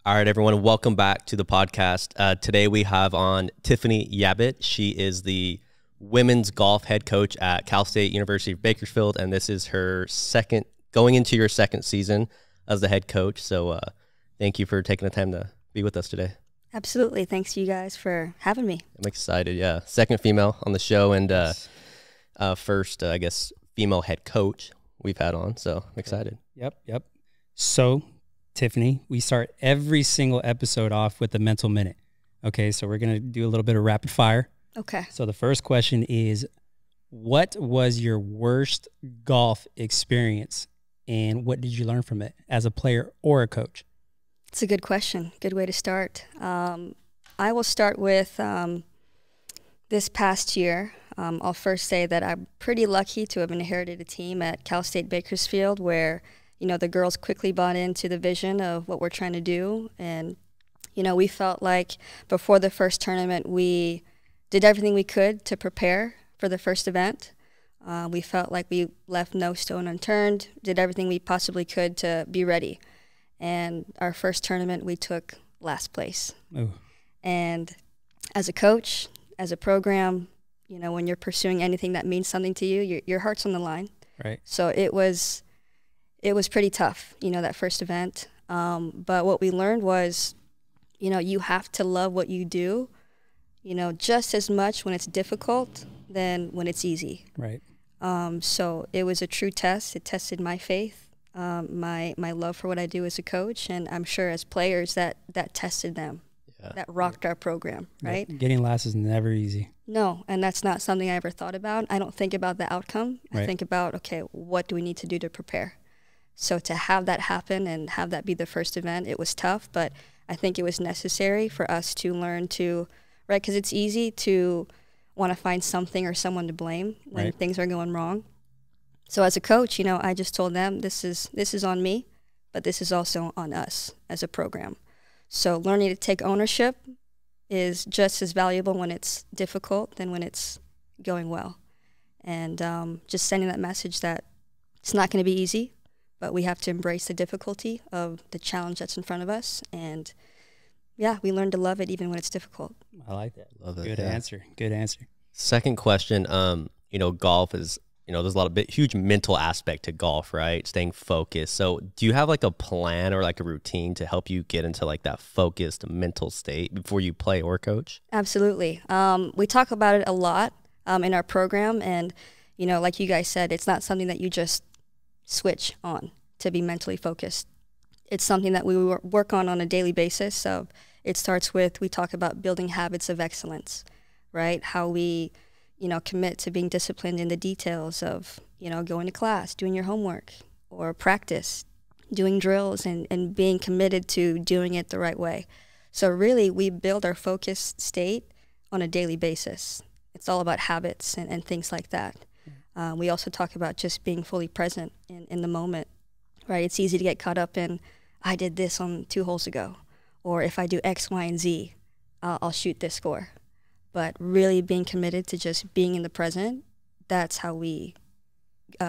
All right, everyone, welcome back to the podcast. Today we have on Tiffanie Yabut. She is the women's golf head coach at Cal State University of Bakersfield, and this is her going into your second season as the head coach. So thank you for taking the time to be with us today. Absolutely. Thanks you guys for having me. I'm excited, yeah. Second female on the show and first, I guess, female head coach we've had on, so I'm excited. Yep. So, Tiffanie, we start every single episode off with a mental minute. Okay, so we're going to do a little bit of rapid fire. Okay. So the first question is, what was your worst golf experience and what did you learn from it as a player or a coach? It's a good question. Good way to start. I will start with this past year. I'll first say that I'm pretty lucky to have inherited a team at Cal State Bakersfield where, you know, the girls quickly bought into the vision of what we're trying to do. And, you know, we felt like before the first tournament, we did everything we could to prepare for the first event. We felt like we left no stone unturned, did everything we possibly could to be ready. And our first tournament, we took last place. Ooh. And as a coach, as a program, you know, when you're pursuing anything that means something to you, your heart's on the line. Right. So it was pretty tough, you know, that first event. But what we learned was, you know, you have to love what you do, you know, just as much when it's difficult than when it's easy. Right. So it was a true test. It tested my faith, my love for what I do as a coach, and I'm sure as players that tested them. Yeah. That rocked our program, right? Yeah. Getting last is never easy. No, and that's not something I ever thought about. I don't think about the outcome. Right. I think about, okay, what do we need to do to prepare? So to have that happen and have that be the first event, it was tough, but I think it was necessary for us to learn to, right, because it's easy to want to find something or someone to blame when things are going wrong. So as a coach, you know, I just told them this is on me, but this is also on us as a program. So learning to take ownership is just as valuable when it's difficult than when it's going well. And just sending that message that it's not going to be easy, but we have to embrace the difficulty of the challenge that's in front of us. And, yeah, we learn to love it even when it's difficult. I like that. Love it. Good answer. Good answer. Second question, you know, golf is, you know, there's a lot of huge mental aspect to golf, right? Staying focused. So do you have like a plan or like a routine to help you get into like that focused mental state before you play or coach? Absolutely. We talk about it a lot in our program. And, you know, like you guys said, it's not something that you just switch on to be mentally focused. It's something that we work on a daily basis. So it starts with, we talk about building habits of excellence, right? How we, you know, commit to being disciplined in the details of, you know, going to class, doing your homework or practice, doing drills and being committed to doing it the right way. So really we build our focused state on a daily basis. It's all about habits and things like that. We also talk about just being fully present in the moment, right? It's easy to get caught up in, I did this on 2 holes ago, or if I do X, Y, and Z, I'll shoot this score. But really being committed to just being in the present, that's how we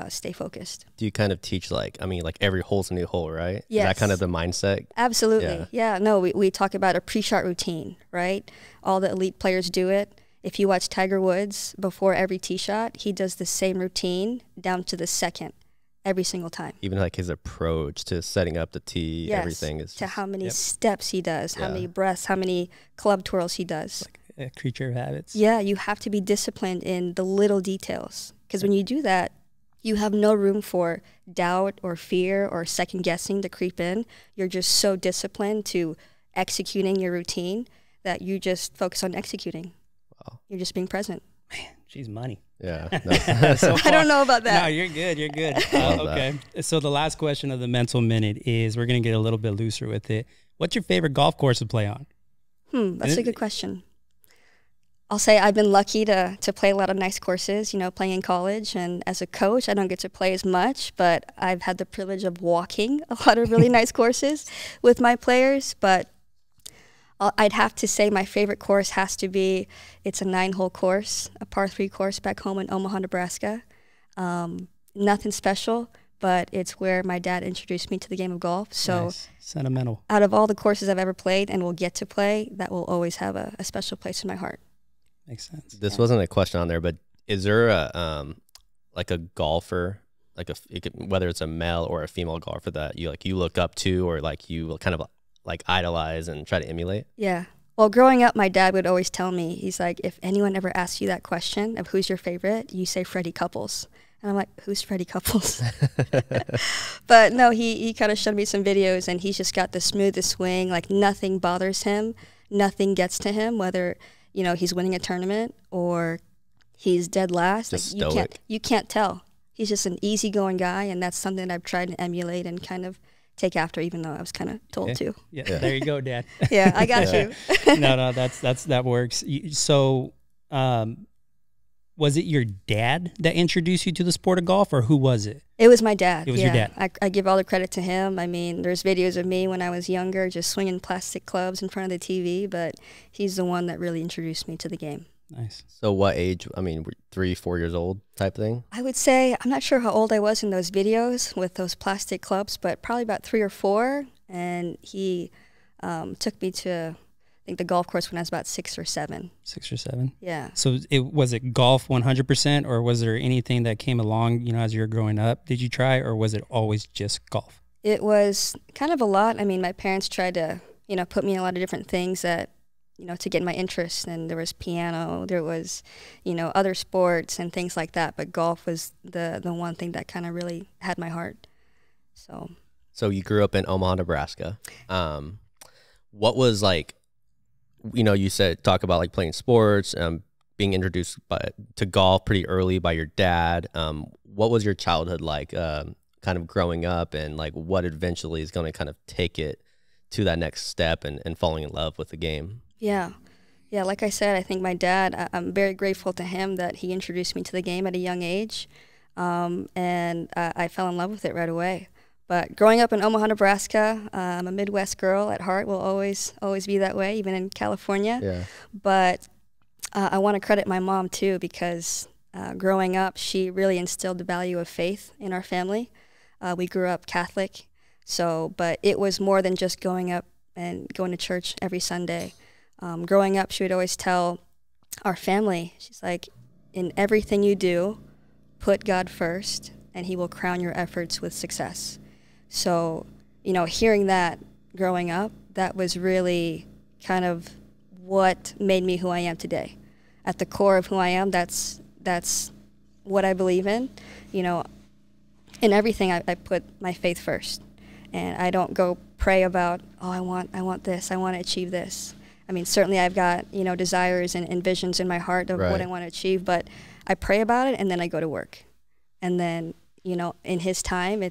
stay focused. Do you kind of teach like every hole's a new hole, right? Yes. Is that kind of the mindset? Absolutely. Yeah, no, we talk about a pre-shot routine, right? All the elite players do it. If you watch Tiger Woods, before every tee shot, he does the same routine down to the second every single time. Even like his approach to setting up the tee, everything is to how many steps he does, how many breaths, how many club twirls he does. Like a creature of habits. Yeah, you have to be disciplined in the little details. Because when you do that, you have no room for doubt or fear or second guessing to creep in. You're just so disciplined to executing your routine that you just focus on executing. Wow. You're just being present. Man, she's money. Yeah. So I don't know about that. No, you're good. You're good. Okay. So the last question of the mental minute is, we're going to get a little bit looser with it. What's your favorite golf course to play on? That's a good question. I'll say I've been lucky to play a lot of nice courses, you know, playing in college. And as a coach, I don't get to play as much, but I've had the privilege of walking a lot of really nice courses with my players. But I'd have to say my favorite course has to be, it's a 9-hole course, a par 3 course back home in Omaha, Nebraska. Nothing special, but it's where my dad introduced me to the game of golf. So Nice. Sentimental. out of all the courses I've ever played and will get to play, that will always have a special place in my heart. Makes sense. This wasn't a question on there, but is there a like a golfer, like whether it's a male or a female golfer that you look up to, or like you kind of like idolize and try to emulate? Yeah. Well, growing up, my dad would always tell me, he's like, if anyone ever asks you that question of who's your favorite, you say Freddie Couples. And I'm like, who's Freddie Couples? But no, he kind of showed me some videos, and he's just got the smoothest swing. Like, nothing bothers him. Nothing gets to him, whether, you know, he's winning a tournament or he's dead last. Just like, you can't tell. He's just an easygoing guy, and that's something that I've tried to emulate and kind of take after, even though I was kind of told to. Yeah, there you go, Dad. Yeah, I got you. No, that works. So, was it your dad that introduced you to the sport of golf, or who was it? It was my dad. It was your dad. I give all the credit to him. I mean, there's videos of me when I was younger just swinging plastic clubs in front of the TV, but he's the one that really introduced me to the game. Nice. So what age? I mean, 3, 4 years old type thing? I would say, I'm not sure how old I was in those videos with those plastic clubs, but probably about 3 or 4. And he took me to, I think, the golf course when I was about 6 or 7. 6 or 7? Yeah. So was it golf 100%, or was there anything that came along, you know, as you were growing up? Did you try, or was it always just golf? It was kind of a lot. I mean, my parents tried to, you know, put me in a lot of different things that, you know, to get my interest. And there was piano, there was, you know, other sports and things like that. But golf was the one thing that kind of really had my heart. So you grew up in Omaha, Nebraska. What was like, you know, you talk about like playing sports, being introduced to golf pretty early by your dad. What was your childhood like, kind of growing up, and like what eventually is going to kind of take it to that next step and falling in love with the game? Yeah. Yeah, like I said, I think my dad, I'm very grateful to him that he introduced me to the game at a young age, and I fell in love with it right away. But growing up in Omaha, Nebraska, I'm a Midwest girl at heart, will always be that way, even in California. Yeah. But I want to credit my mom, too, because growing up, she really instilled the value of faith in our family. We grew up Catholic, but it was more than just going up and going to church every Sunday. Growing up, she would always tell our family, she's like, in everything you do, put God first, and he will crown your efforts with success. So, you know, hearing that growing up, that was really kind of what made me who I am today. At the core of who I am, that's what I believe in. You know, in everything, I put my faith first. And I don't go pray about, oh, I want this, I want to achieve this. I mean, certainly I've got, you know, desires and visions in my heart of what I want to achieve, but I pray about it, and then I go to work. And then, you know, in his time,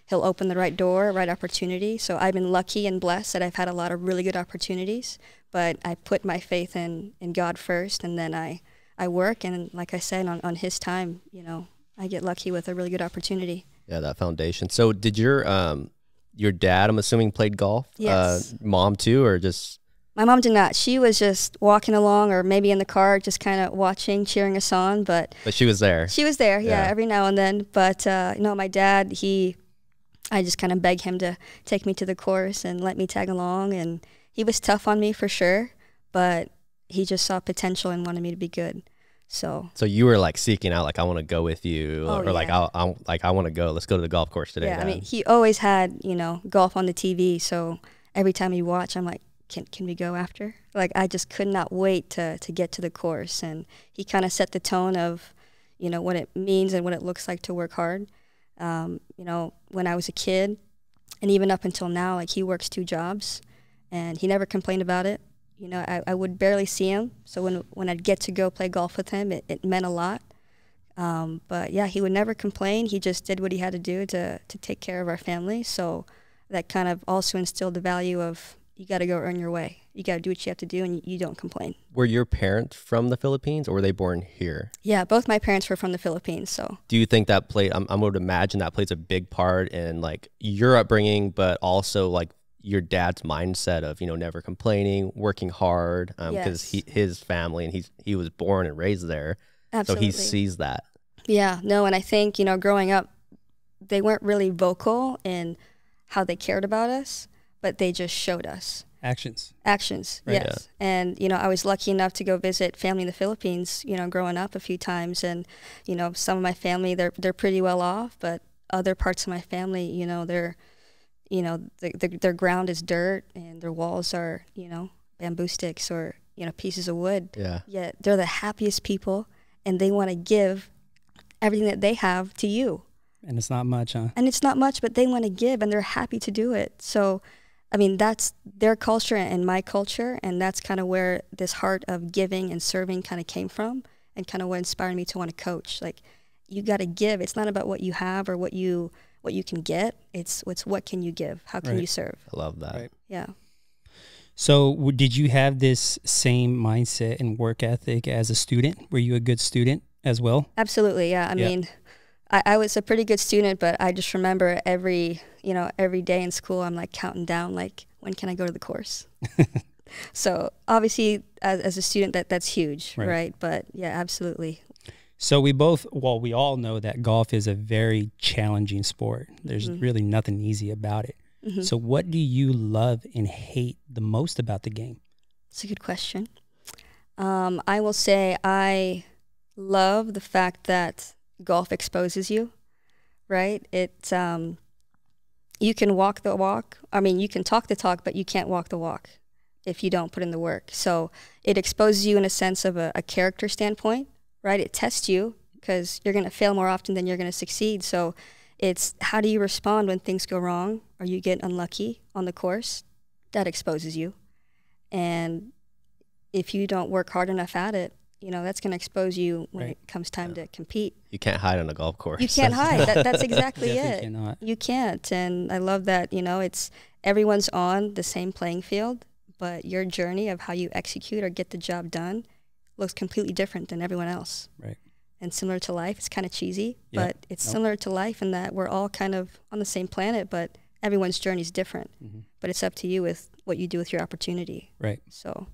he'll open the right door, right opportunity. So I've been lucky and blessed that I've had a lot of really good opportunities, but I put my faith in God first, and then I work, and like I said, on his time, you know, I get lucky with a really good opportunity. Yeah, that foundation. So did your dad, I'm assuming, played golf? Yes. Mom too, or just... My mom did not. She was just walking along, or maybe in the car, just kind of watching, cheering us on. But she was there. She was there, yeah, every now and then. But you know, my dad, I just kind of begged him to take me to the course and let me tag along. And he was tough on me for sure, but he just saw potential and wanted me to be good. So you were like seeking out, like, I want to go with you, or like, I want to go. Let's go to the golf course today. Yeah, Dad. I mean, he always had, you know, golf on the TV. So every time he watched, I'm like, can we go after? Like, I just could not wait to get to the course. And he kind of set the tone of, you know, what it means and what it looks like to work hard. You know, when I was a kid, and even up until now, like, he works 2 jobs, and he never complained about it. You know, I would barely see him. So when I'd get to go play golf with him, it meant a lot. But yeah, he would never complain. He just did what he had to do to take care of our family. So that kind of also instilled the value of, you got to go earn your way. You got to do what you have to do, and you don't complain. Were your parents from the Philippines, or were they born here? Yeah, both my parents were from the Philippines. So do you think that played, I would imagine that plays a big part in like your upbringing, but also like your dad's mindset of, you know, never complaining, working hard, because his family, and he was born and raised there. Absolutely. So he sees that. Yeah, no, and I think, you know, growing up, they weren't really vocal in how they cared about us, but they just showed us. Actions. Actions, Right. yes. Yeah. And, you know, I was lucky enough to go visit family in the Philippines, you know, growing up a few times. And, you know, some of my family, they're pretty well off, but other parts of my family, you know, they're, you know, their ground is dirt and their walls are, you know, bamboo sticks or, you know, pieces of wood. Yeah. Yet they're the happiest people and they want to give everything that they have to you. And it's not much, huh? And it's not much, but they want to give and they're happy to do it. So, I mean, that's their culture and my culture, and that's kind of where this heart of giving and serving kind of came from, and kind of what inspired me to want to coach. Like, you got to give. It's not about what you have or what you can get. It's what can you give? How can you serve? I love that. Right. Yeah. So did you have this same mindset and work ethic as a student? Were you a good student as well? Absolutely, yeah. I mean, I was a pretty good student, but I just remember every day in school, I'm like counting down, like, when can I go to the course? So obviously, as a student, that's huge, right? But yeah, absolutely. So we all know that golf is a very challenging sport. There's really nothing easy about it. So what do you love and hate the most about the game? It's a good question. I will say I love the fact that golf exposes you, right? You can walk the walk. I mean, you can talk the talk, but you can't walk the walk if you don't put in the work. So it exposes you in a sense of a character standpoint, right? It tests you because you're going to fail more often than you're going to succeed. So it's how do you respond when things go wrong or you get unlucky on the course? That exposes you. And if you don't work hard enough at it, you know, that's going to expose you when it comes time to compete. You can't hide on a golf course. You can't hide. That's exactly it. Cannot. You can't. And I love that, you know, it's everyone's on the same playing field, but your journey of how you execute or get the job done looks completely different than everyone else. Right. And similar to life, it's kind of cheesy, but it's similar to life in that we're all kind of on the same planet, but everyone's journey is different. But it's up to you with what you do with your opportunity. Right. So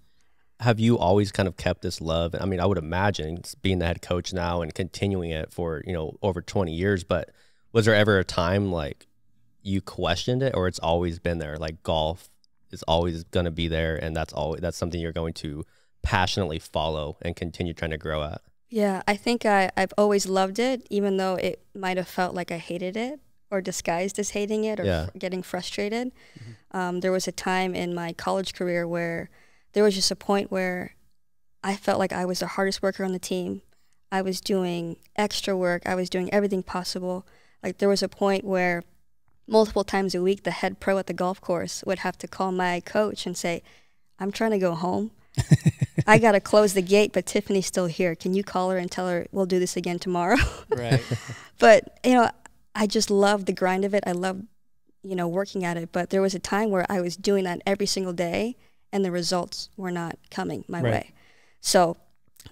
have you always kind of kept this love? I mean, I would imagine being the head coach now and continuing it for, you know, over 20 years, but was there ever a time like you questioned it, or it's always been there? Like golf is always going to be there, and that's something you're going to passionately follow and continue trying to grow at? Yeah, I think I've always loved it, even though it might have felt like I hated it or disguised as hating it or getting frustrated. There was a time in my college career where there was just a point where I felt like I was the hardest worker on the team. I was doing extra work. I was doing everything possible. Like, there was a point where multiple times a week, the head pro at the golf course would have to call my coach and say, I'm trying to go home. I got to close the gate, but Tiffany's still here. Can you call her and tell her we'll do this again tomorrow? Right. But, you know, I just loved the grind of it. I loved, you know, working at it. But there was a time where I was doing that every single day, and the results were not coming my way. So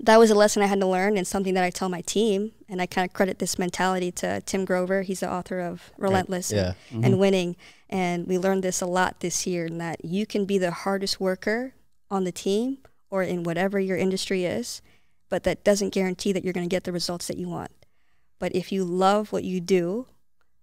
that was a lesson I had to learn, and something that I tell my team. And I kind of credit this mentality to Tim Grover. He's the author of Relentless and Winning. And we learned this a lot this year, in that you can be the hardest worker on the team or in whatever your industry is, but that doesn't guarantee that you're going to get the results that you want. But if you love what you do,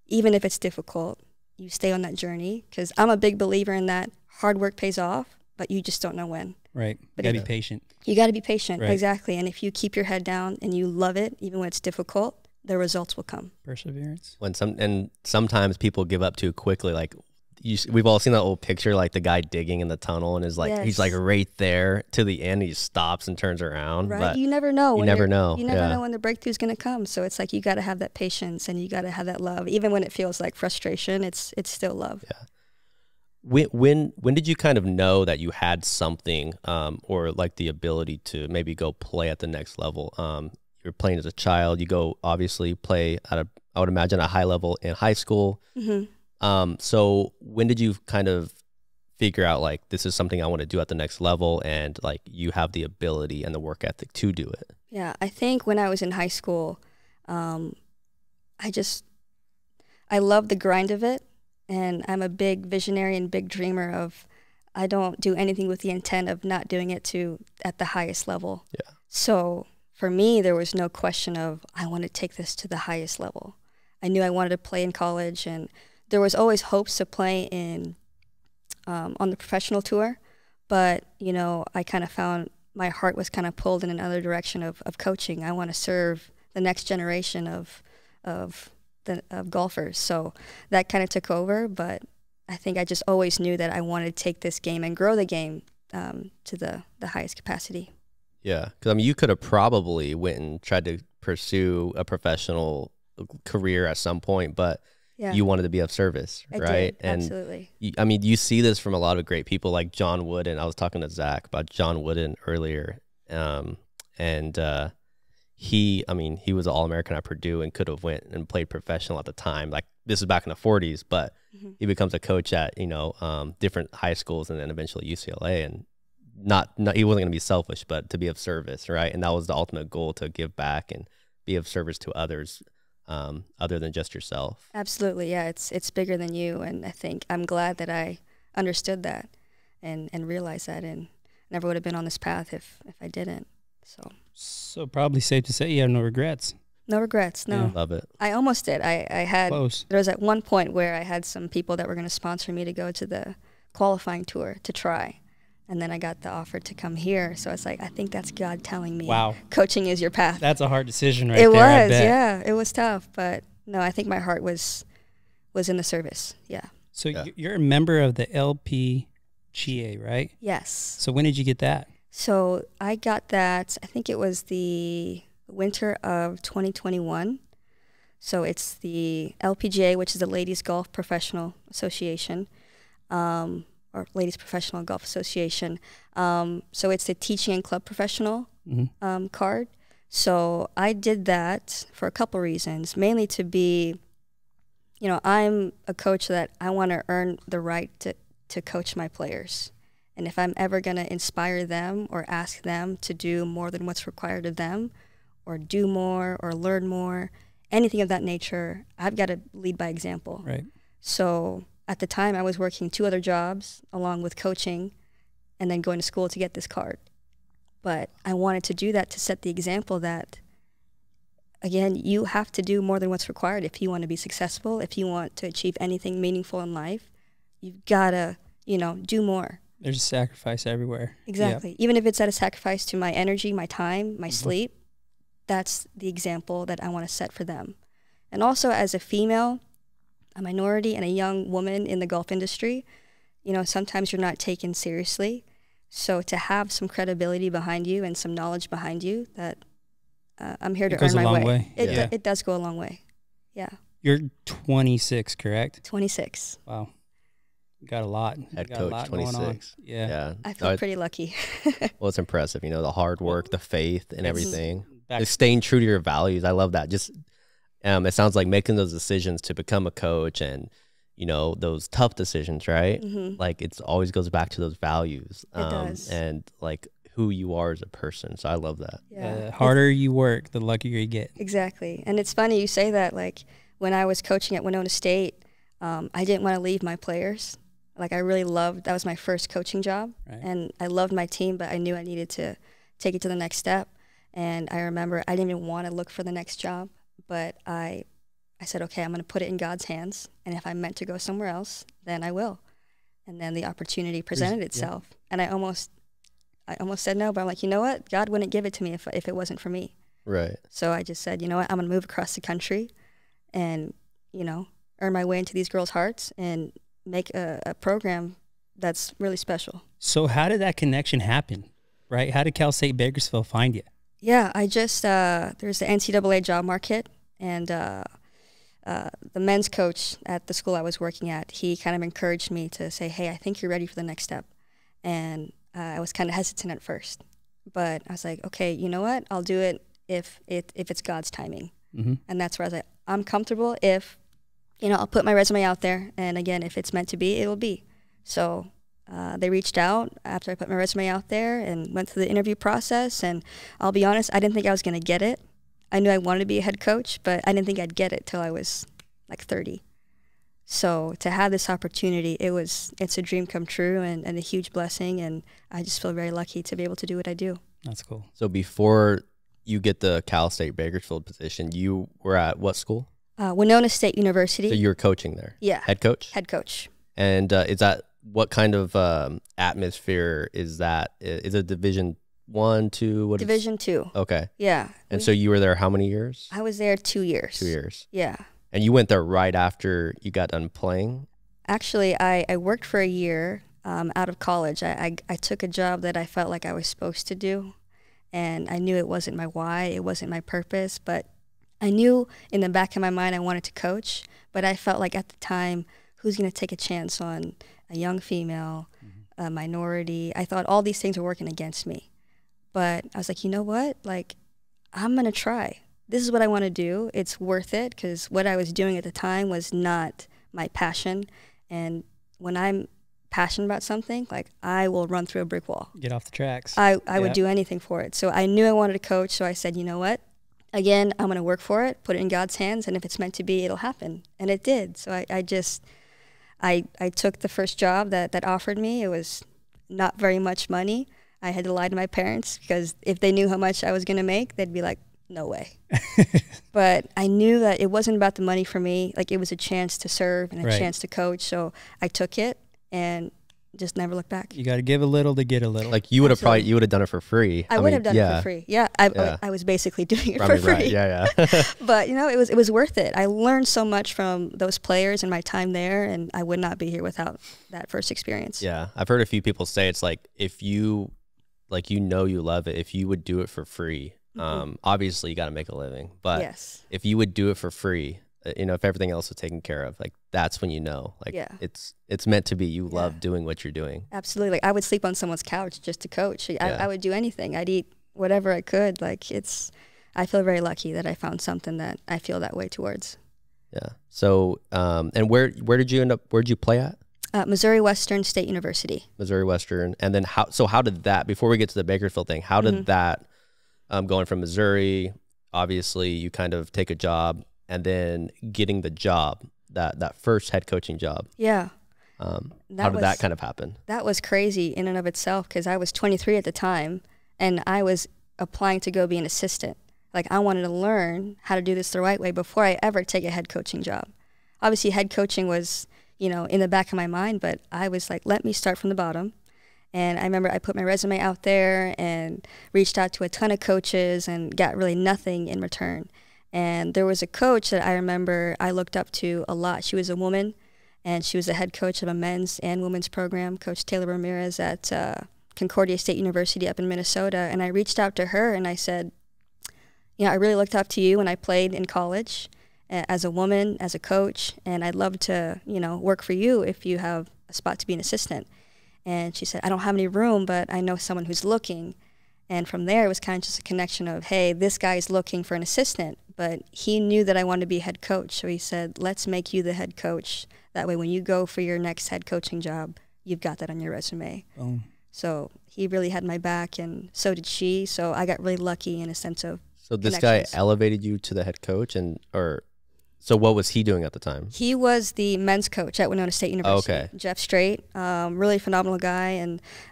even if it's difficult, you stay on that journey, because I'm a big believer in that hard work pays off, but you just don't know when. Right. But you got to be patient. You got to be patient. Right. Exactly. And if you keep your head down and you love it, even when it's difficult, the results will come. Perseverance. Sometimes people give up too quickly. Like, we've all seen that old picture, like the guy digging in the tunnel, and is like, he's like right there to the end. He just stops and turns around. Right. But you never know. You never know. You never know when the breakthrough is going to come. So it's like, you got to have that patience, and you got to have that love. Even when it feels like frustration, it's still love. Yeah. When did you kind of know that you had something, or like the ability to maybe go play at the next level? You're playing as a child. You go obviously play at I would imagine a high level in high school. So when did you kind of figure out, like, this is something I want to do at the next level, and like you have the ability and the work ethic to do it? Yeah, I think when I was in high school, I love the grind of it. And I'm a big visionary and big dreamer of, I don't do anything with the intent of not doing it at the highest level. Yeah. So for me, there was no question of, I want to take this to the highest level. I knew I wanted to play in college, and there was always hopes to play in on the professional tour. But, you know, I kind of found my heart was kind of pulled in another direction of coaching. I want to serve the next generation of golfers. So that kind of took over. But I think I just always knew that I wanted to take this game and grow the game to the highest capacity. Yeah, because I mean, you could have probably went and tried to pursue a professional career at some point, but you wanted to be of service, right? And absolutely. I mean, you see this from a lot of great people like John Wooden. I was talking to Zach about John Wooden earlier, and he was an All-American at Purdue and could have went and played professional at the time. Like, this is back in the 40s, but he becomes a coach at, you know, different high schools and then eventually UCLA, and not he wasn't going to be selfish, but to be of service, right? And that was the ultimate goal, to give back and be of service to others, other than just yourself. Absolutely, yeah. It's bigger than you, and I think I'm glad that I understood that and realized that, and never would have been on this path if I didn't. So probably safe to say you have no regrets. No regrets, no. Yeah. Love it. I almost did. I had Close. There was at one point where I had some people that were going to sponsor me to go to the qualifying tour to try. And then I got the offer to come here. So it's like, I think that's God telling me, wow, coaching is your path. That's a hard decision right there. It was, yeah. It was tough. But no, I think my heart was in the service. Yeah. So you're a member of the LPGA, right? Yes. So when did you get that? So I got that, I think it was the winter of 2021. So it's the LPGA, which is the Ladies Golf Professional Association, or Ladies Professional Golf Association. So it's the teaching and club professional card. So I did that for a couple reasons, mainly to be, you know, I'm a coach that I want to earn the right to coach my players. And if I'm ever going to inspire them or ask them to do more than what's required of them, or do more or learn more, anything of that nature, I've got to lead by example. Right. So at the time, I was working 2 other jobs along with coaching and then going to school to get this card. But I wanted to do that to set the example that, again, you have to do more than what's required if you want to be successful, if you want to achieve anything meaningful in life. You've got to, you know, do more. There's a sacrifice everywhere. Exactly. Yep. Even if it's at a sacrifice to my energy, my time, my sleep, that's the example that I want to set for them. And also as a female, a minority, and a young woman in the golf industry, you know, sometimes you're not taken seriously. So to have some credibility behind you and some knowledge behind you that I'm here to earn my way. It does go a long way. Yeah. You're 26, correct? 26. Wow. Got a lot. Head got coach, a lot 26. Going on. Yeah. I feel pretty lucky. Well, it's impressive. You know, the hard work, the faith, and everything. Just staying true to your values. I love that. Just it sounds like making those decisions to become a coach, and you know, those tough decisions, right? Like, it's always goes back to those values. It does. And like who you are as a person. So I love that. Yeah. The harder you work, the luckier you get. Exactly. And it's funny you say that. Like, when I was coaching at Winona State, I didn't want to leave my players. Like, I really loved, that was my first coaching job. Right. And I loved my team, but I knew I needed to take it to the next step. And I remember I didn't even want to look for the next job, but I said, okay, I'm going to put it in God's hands. And if I'm meant to go somewhere else, then I will. And then the opportunity presented itself. Yeah. And I almost said no, but I'm like, you know what? God wouldn't give it to me if it wasn't for me. Right. So I just said, you know what? I'm going to move across the country and, you know, earn my way into these girls' hearts and make a program that's really special. So how did that connection happen, right? How did Cal State Bakersfield find you? Yeah, I just, there's the NCAA job market, and the men's coach at the school I was working at, he kind of encouraged me to say, hey, I think you're ready for the next step. And I was kind of hesitant at first, but I was like, okay, you know what? I'll do it if it's God's timing. And that's where I was like, I'm comfortable if, you know, I'll put my resume out there, and again, if it's meant to be, it will be. So they reached out after I put my resume out there and went through the interview process, and I'll be honest, I didn't think I was going to get it. I knew I wanted to be a head coach, but I didn't think I'd get it till I was like 30. So to have this opportunity, it's a dream come true and a huge blessing, and I just feel very lucky to be able to do what I do. That's cool. So before you get the Cal State Bakersfield position, you were at what school? Winona State University. So you were coaching there? Yeah. Head coach? Head coach. And is that, what kind of atmosphere is that? Is it Division 1, 2? What Division 2. Okay. Yeah. And so you were there how many years? I was there 2 years. 2 years. Yeah. And you went there right after you got done playing? Actually, I worked for a year out of college. I took a job that I felt like I was supposed to do, and I knew it wasn't my why, it wasn't my purpose, but I knew in the back of my mind I wanted to coach, but I felt like at the time, who's going to take a chance on a young female, a minority? I thought all these things were working against me. But I was like, you know what? Like, I'm going to try. This is what I want to do. It's worth it, because what I was doing at the time was not my passion. And when I'm passionate about something, like, I will run through a brick wall. Get off the tracks. I would do anything for it. So I knew I wanted to coach. So I said, you know what? Again, I'm going to work for it, put it in God's hands, and if it's meant to be, it'll happen. And it did. So I took the first job that offered me. It was not very much money. I had to lie to my parents, because if they knew how much I was going to make, they'd be like, no way. But I knew that it wasn't about the money for me. Like, it was a chance to serve and a chance to coach. So I took it and just never looked back. You got to give a little to get a little. Like, you would have done it for free. I would have done it for free. Yeah. I was basically doing it for free. Right. Yeah. But, you know, it was worth it. I learned so much from those players and my time there, and I would not be here without that first experience. Yeah. I've heard a few people say it's like, if you, like, you know, you love it, if you would do it for free, obviously you got to make a living, but yes, if you would do it for free, you know, if everything else was taken care of, like, that's when you know, like, it's meant to be. You love doing what you're doing. Absolutely. Like, I would sleep on someone's couch just to coach. I would do anything. I'd eat whatever I could. Like, I feel very lucky that I found something that I feel that way towards. Yeah. So, and where did you end up? Where did you play at? Missouri Western State University. Missouri Western. And then how did that, before we get to the Bakersfield thing, how did that, going from Missouri, obviously you kind of take a job, and then getting the job, that first head coaching job. Yeah. How did that kind of happen? That was crazy in and of itself, because I was 23 at the time, and I was applying to go be an assistant. Like, I wanted to learn how to do this the right way before I ever take a head coaching job. Obviously, head coaching was, you know, in the back of my mind, but I was like, let me start from the bottom. And I remember I put my resume out there and reached out to a ton of coaches and got really nothing in return. And there was a coach that I remember I looked up to a lot. She was a woman, and she was the head coach of a men's and women's program, Coach Taylor Ramirez at Concordia State University up in Minnesota. And I reached out to her and I said, you know, I really looked up to you when I played in college as a woman, as a coach, and I'd love to, you know, work for you if you have a spot to be an assistant. And she said, I don't have any room, but I know someone who's looking. And from there, it was kind of just a connection of, hey, this guy's looking for an assistant, but he knew that I wanted to be a head coach. So he said, let's make you the head coach. That way, when you go for your next head coaching job, you've got that on your resume. So he really had my back, and so did she. So I got really lucky in a sense of So this guy elevated you to the head coach, so what was he doing at the time? He was the men's coach at Winona State University. Okay. Jeff Strait, really phenomenal guy,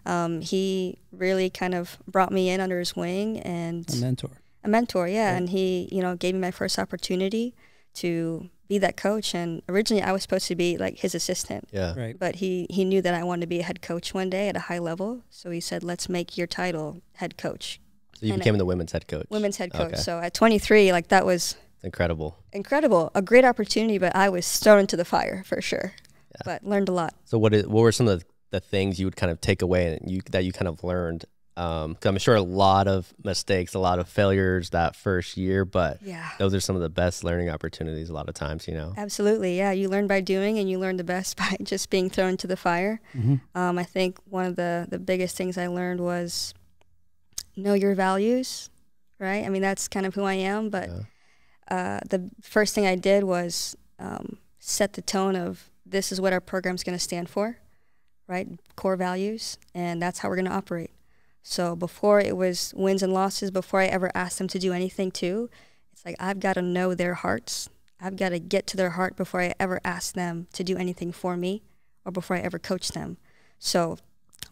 and he really kind of brought me in under his wing. And a mentor. A mentor, yeah. And he, you know, gave me my first opportunity to be that coach. And originally I was supposed to be like his assistant. Yeah. Right. But he knew that I wanted to be a head coach one day at a high level. So he said, let's make your title head coach. So you became the women's head coach. Women's head coach. Okay. So at 23, like, that was incredible. A great opportunity, but I was thrown into the fire for sure. Yeah. But learned a lot. So what were some of the things you would kind of take away and that you kind of learned? Because I'm sure a lot of mistakes, a lot of failures that first year, but those are some of the best learning opportunities a lot of times, you know? Absolutely, yeah. You learn by doing, and you learn the best by just being thrown into the fire. I think one of the biggest things I learned was know your values, right? I mean, that's kind of who I am, but the first thing I did was set the tone of, this is what our program's going to stand for, right? Core values, and that's how we're going to operate. So before it was wins and losses, before I ever asked them to do anything too, it's like, I've got to know their hearts. I've got to get to their heart before I ever ask them to do anything for me or before I ever coach them. So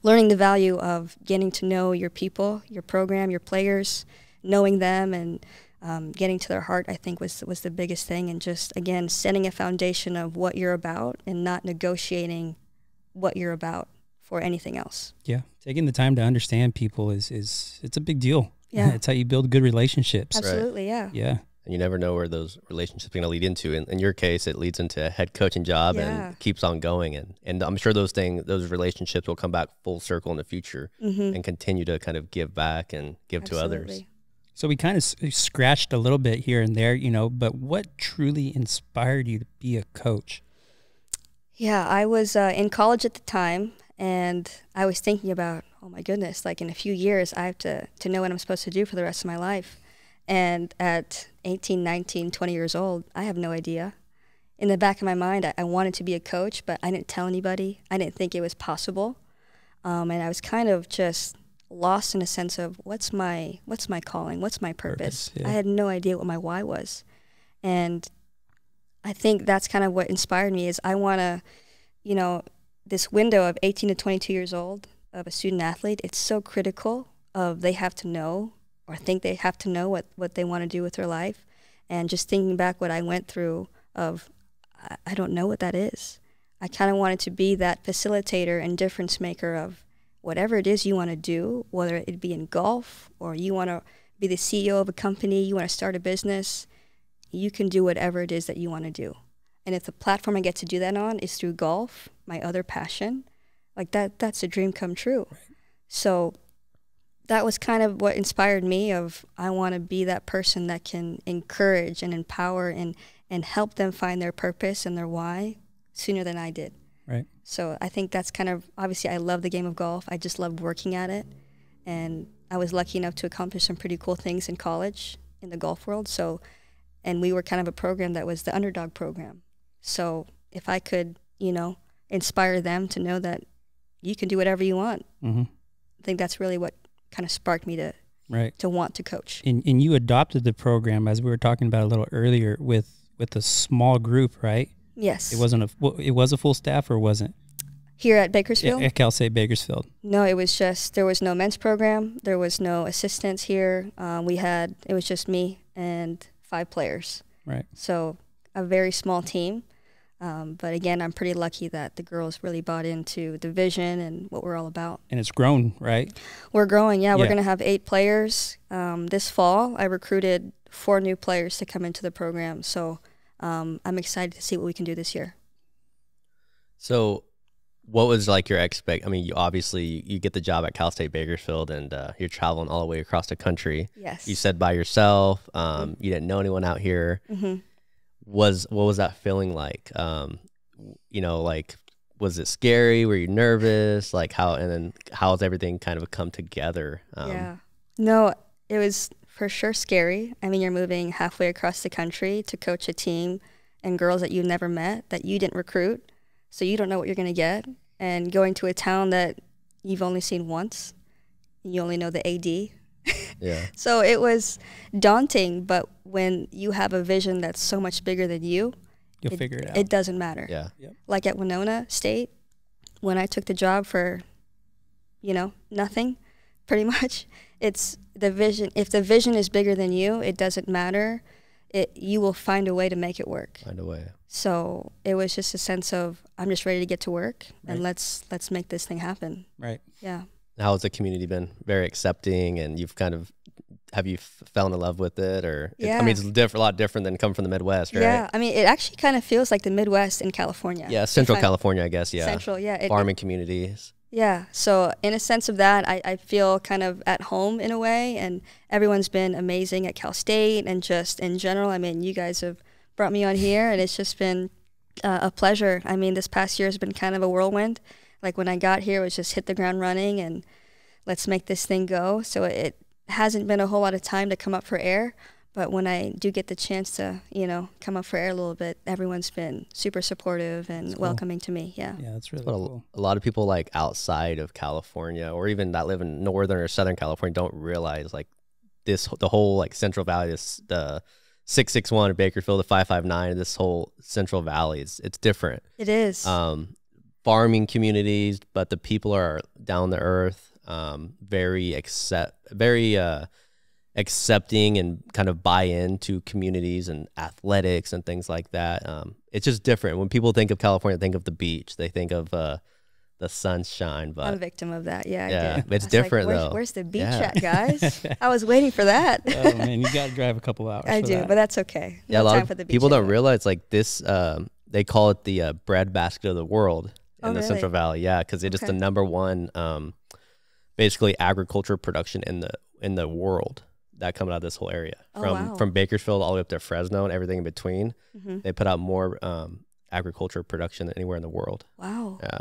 learning the value of getting to know your people, your program, your players, knowing them, and getting to their heart, I think was the biggest thing. And just, again, setting a foundation of what you're about and not negotiating what you're about for anything else. Yeah. Taking the time to understand people is it's a big deal. Yeah. It's how you build good relationships. Absolutely. Right. Yeah. Yeah. And you never know where those relationships are going to lead into. In your case, it leads into a head coaching job and keeps on going. And I'm sure those relationships will come back full circle in the future and continue to kind of give back and give to others. So we kind of scratched a little bit here and there, you know, but what truly inspired you to be a coach? Yeah, I was in college at the time, and I was thinking about, oh my goodness, like in a few years, I have to know what I'm supposed to do for the rest of my life. And at 18, 19, 20 years old, I have no idea. In the back of my mind, I wanted to be a coach, but I didn't tell anybody. I didn't think it was possible. And I was kind of just lost in a sense of what's my calling, what's my purpose. Yeah. I had no idea what my why was. And I think that's kind of what inspired me is I want to, you know, this window of 18 to 22 years old of a student athlete, it's so critical of they have to know or think they have to know what they want to do with their life. And just thinking back what I went through of, I don't know what that is. I kind of wanted to be that facilitator and difference maker of whatever it is you want to do, whether it be in golf or you want to be the CEO of a company, you want to start a business, you can do whatever it is that you want to do. And if the platform I get to do that on is through golf, my other passion, like that's a dream come true. Right. So that was kind of what inspired me of I want to be that person that can encourage and empower and help them find their purpose and their why sooner than I did. Right. So I think that's kind of, obviously I love the game of golf. I just love working at it. And I was lucky enough to accomplish some pretty cool things in college in the golf world. So, and we were kind of a program that was the underdog program. So if I could, you know, inspire them to know that you can do whatever you want, I think that's really what kind of sparked me to want to coach. And you adopted the program, as we were talking about a little earlier, with a small group, right? Yes. It was a full staff, or wasn't? Here at Bakersfield? Yeah, at Cal State Bakersfield. No, it was just, there was no men's program. There was no assistants here. It was just me and 5 players. Right. So a very small team. But again, I'm pretty lucky that the girls really bought into the vision and what we're all about. And it's grown, right? We're growing, yeah. We're going to have 8 players. This fall, I recruited 4 new players to come into the program. So I'm excited to see what we can do this year. So what was like your I mean, you get the job at Cal State Bakersfield, and you're traveling all the way across the country. Yes. You said by yourself. You didn't know anyone out here. What was that feeling like? You know, like, was it scary? Were you nervous? Like how's everything kind of come together? Yeah. No, it was for sure scary. I mean, you're moving halfway across the country to coach a team and girls that you never met, that you didn't recruit. So you don't know what you're going to get. And going to a town that you've only seen once, you only know the AD. Yeah. So it was daunting, but when you have a vision that's so much bigger than you'll figure it out. It doesn't matter. Yeah. Yep. Like at Winona State, when I took the job for, you know, nothing, pretty much, it's the vision. If the vision is bigger than you, it doesn't matter. You will find a way to make it work. Find a way. So it was just a sense of, I'm just ready to get to work, and let's make this thing happen. Right. Yeah. How has the community been? Very accepting, and have you fallen in love with it? Or yeah. I mean, it's a lot different than coming from the Midwest, right? Yeah, I mean, it actually kind of feels like the Midwest in California. Yeah, Central California, I guess. Yeah, Central, yeah. Farming communities. Yeah, so in a sense of that, I feel kind of at home in a way, and everyone's been amazing at Cal State, and just in general. I mean, you guys have brought me on here, and it's just been a pleasure. I mean, this past year has been kind of a whirlwind. Like when I got here, it was just hit the ground running and let's make this thing go. So it hasn't been a whole lot of time to come up for air, but when I do get the chance to, you know, come up for air a little bit, everyone's been super supportive and welcoming to me. Yeah. Yeah, that's really cool. A lot of people like outside of California, or even that live in Northern or Southern California, don't realize like the whole like Central Valley, the 661 in Bakersfield, the 559, this whole Central Valley, it's different. It is. Farming communities, but the people are down to earth, very accepting and kind of buy into communities and athletics and things like that. It's just different. When people think of California, they think of the beach. They think of the sunshine. But I'm a victim of that. Yeah, yeah, I did. it's I was different like, though. Where's the beach Yeah. at, guys? I was waiting for that. Oh man, you got to drive a couple hours. I for do, that. but that's okay. Yeah, No a lot time of for the beach people don't anyway. realize like this. They call it the breadbasket of the world in Oh, the really? Central Valley. Yeah, because it is the Okay. number one, basically agriculture production in the world that comes out of this whole area Oh, from wow. from Bakersfield all the way up to Fresno and everything in between. Mhm. They put out more agriculture production than anywhere in the world. Wow. Yeah,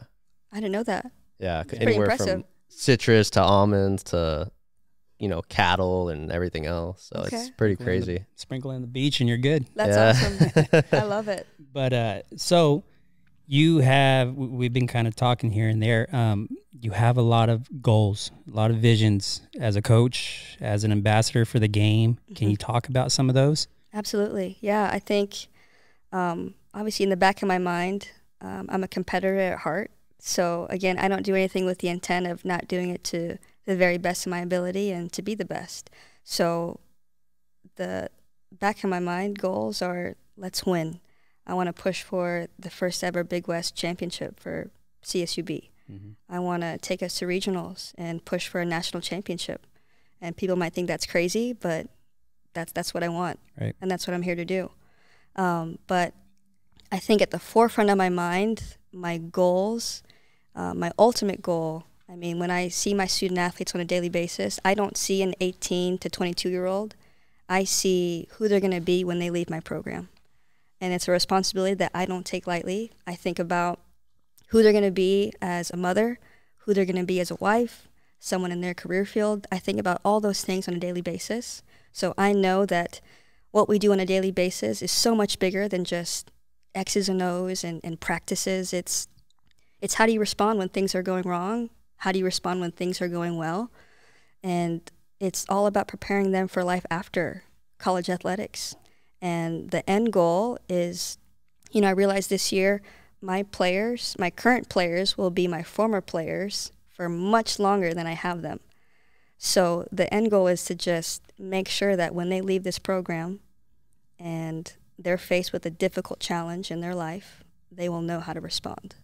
I didn't know that. yeah, pretty anywhere impressive. from citrus to almonds to cattle and everything else. So Okay. it's pretty Sprinkle in the- crazy. Sprinkle in the beach and you're good. That's Yeah. awesome. I love it. But so we've been kind of talking here and there. You have a lot of goals, a lot of visions as a coach, as an ambassador for the game. Can you talk about some of those? Absolutely. Yeah, I think obviously in the back of my mind, I'm a competitor at heart. So again, I don't do anything with the intent of not doing it to the very best of my ability and to be the best. So the back of my mind goals are, let's win. I want to push for the first ever Big West championship for CSUB. I want to take us to regionals and push for a national championship. And people might think that's crazy, but that's what I want. Right. And that's what I'm here to do. But I think at the forefront of my mind, my goals, my ultimate goal, I mean, when I see my student athletes on a daily basis, I don't see an 18 to 22-year-old. I see who they're going to be when they leave my program. And it's a responsibility that I don't take lightly. I think about who they're going to be as a mother, who they're going to be as a wife, someone in their career field. I think about all those things on a daily basis. So I know that what we do on a daily basis is so much bigger than just X's and O's and practices. It's how do you respond when things are going wrong? How do you respond when things are going well? And it's all about preparing them for life after college athletics. And the end goal is, I realized this year my current players will be my former players for much longer than I have them. So the end goal is to just make sure that when they leave this program and they're faced with a difficult challenge in their life, they will know how to respond.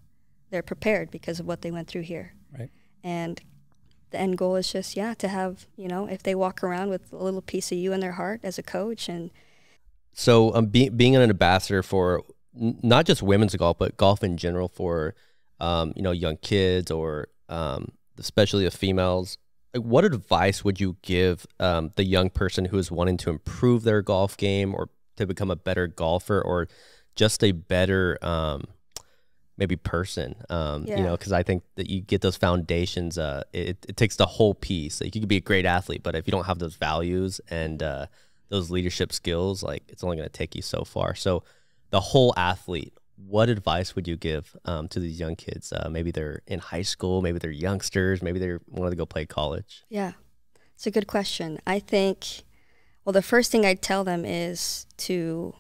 They're prepared because of what they went through here. Right. And the end goal is just, to have, if they walk around with a little piece of you in their heart as a coach. And So being an ambassador for not just women's golf, but golf in general for, young kids or especially the females, what advice would you give the young person who is wanting to improve their golf game or to become a better golfer or just a better maybe person? Because I think that you get those foundations. It takes the whole piece. Like you could be a great athlete, but if you don't have those values and those leadership skills, like it's only going to take you so far. So the whole athlete, what advice would you give to these young kids? Maybe they're in high school, maybe they're youngsters, maybe they want to go play college. yeah, it's a good question. I think, the first thing I'd tell them is to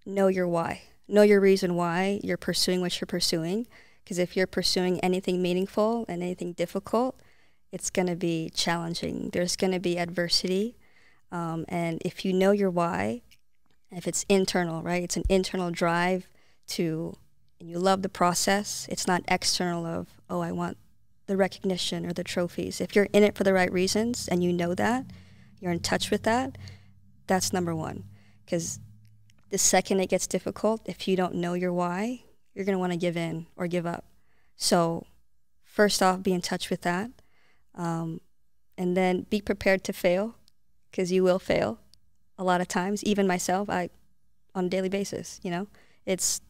know your why. Know your reason why you're pursuing what you're pursuing. Because if you're pursuing anything meaningful and anything difficult, it's going to be challenging. There's going to be adversity. And if you know your why, if it's internal, right? It's an internal drive and you love the process. It's not external of, I want the recognition or the trophies. If you're in it for the right reasons and you know that, you're in touch with that, that's number one. Because the second it gets difficult, if you don't know your why, you're going to want to give in or give up. So first off, be in touch with that. And then be prepared to fail, because you will fail a lot of times. Even myself, on a daily basis, it's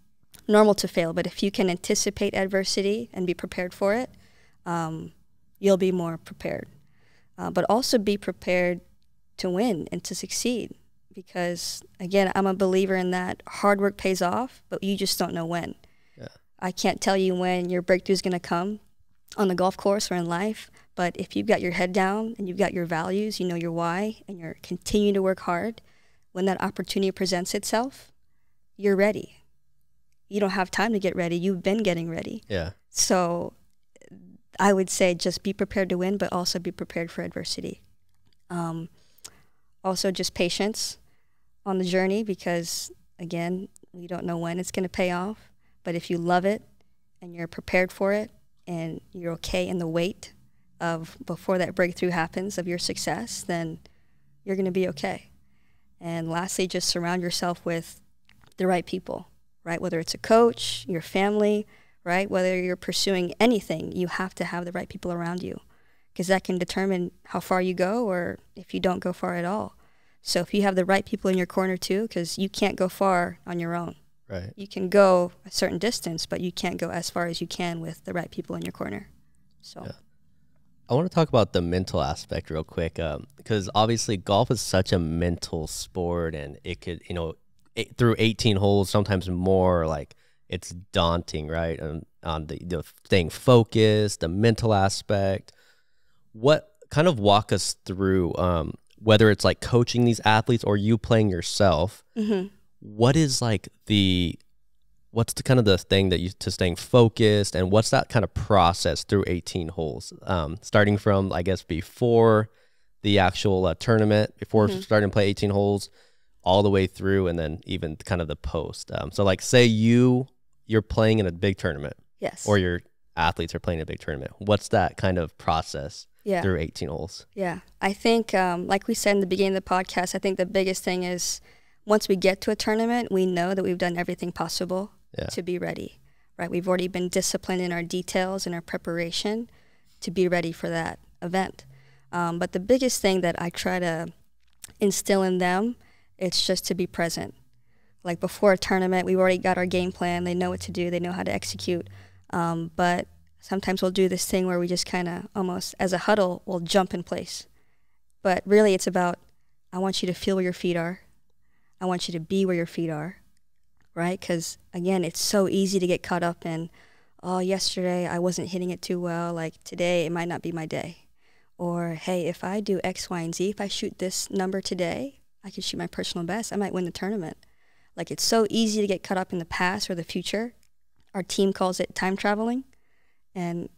normal to fail. But if you can anticipate adversity and be prepared for it, you'll be more prepared. But also be prepared to win and to succeed. Because, again, I'm a believer in that hard work pays off, but you just don't know when. Yeah. I can't tell you when your breakthrough is going to come on the golf course or in life, but if you've got your head down and you've got your values, you know your why, and you're continuing to work hard, when that opportunity presents itself, you're ready. You don't have time to get ready. You've been getting ready. Yeah. So I would say just be prepared to win, but also be prepared for adversity. Also just patience on the journey because, again, you don't know when it's going to pay off. But if you love it and you're prepared for it and you're okay in the wait of before that breakthrough happens of your success, then you're going to be okay. And lastly, just surround yourself with the right people, right? Whether it's a coach, your family, right? Whether you're pursuing anything, you have to have the right people around you because that can determine how far you go or if you don't go far at all. So if you have the right people in your corner too, because you can't go far on your own. Right. You can go a certain distance, but you can't go as far as you can with the right people in your corner. So yeah. I want to talk about the mental aspect real quick because obviously golf is such a mental sport and it could, you know, through 18 holes, sometimes more, like it's daunting, right? On the staying focused, the mental aspect. What kind of walk us through whether it's like coaching these athletes or you playing yourself, what is like what's the kind of the thing that you to staying focused and what's that kind of process through 18 holes? Starting from, I guess, before the actual tournament, before starting to play 18 holes, all the way through and then even kind of the post. So like say you're playing in a big tournament. Yes. Or your athletes are playing in a big tournament. What's that kind of process? Yeah. Through 18 holes. Yeah. I think, like we said in the beginning of the podcast, I think the biggest thing is once we get to a tournament, we know that we've done everything possible to be ready, right? We've already been disciplined in our details and our preparation to be ready for that event. But the biggest thing that I try to instill in them, it's just to be present. Like before a tournament, we've already got our game plan. They know what to do. They know how to execute. But sometimes we'll do this thing where we just kind of almost as a huddle, we'll jump in place. But really it's about, I want you to feel where your feet are. I want you to be where your feet are, right? Because again, it's so easy to get caught up in, oh, yesterday I wasn't hitting it too well. Like today it might not be my day. Or, hey, if I do X, Y, and Z, if I shoot this number today, I can shoot my personal best. I might win the tournament. Like it's so easy to get caught up in the past or the future. Our team calls it time traveling. And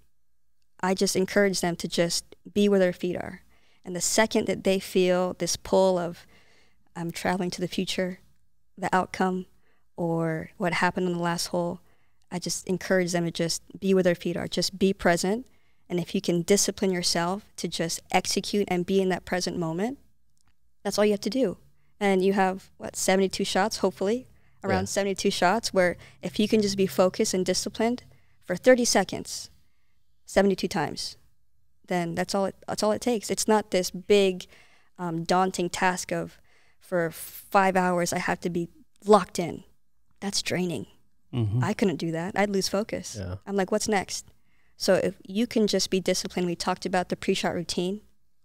I just encourage them to just be where their feet are. And the second that they feel this pull of, I'm traveling to the future, the outcome, or what happened on the last hole, I just encourage them to just be where their feet are. Just be present. And if you can discipline yourself to just execute and be in that present moment, that's all you have to do. And you have, 72 shots, hopefully, around 72 shots, where if you can just be focused and disciplined for 30 seconds, 72 times, then that's all it takes. It's not this big, daunting task of, for 5 hours, I have to be locked in. That's draining. I couldn't do that. I'd lose focus. Yeah. I'm like, what's next? So if you can just be disciplined, we talked about the pre-shot routine,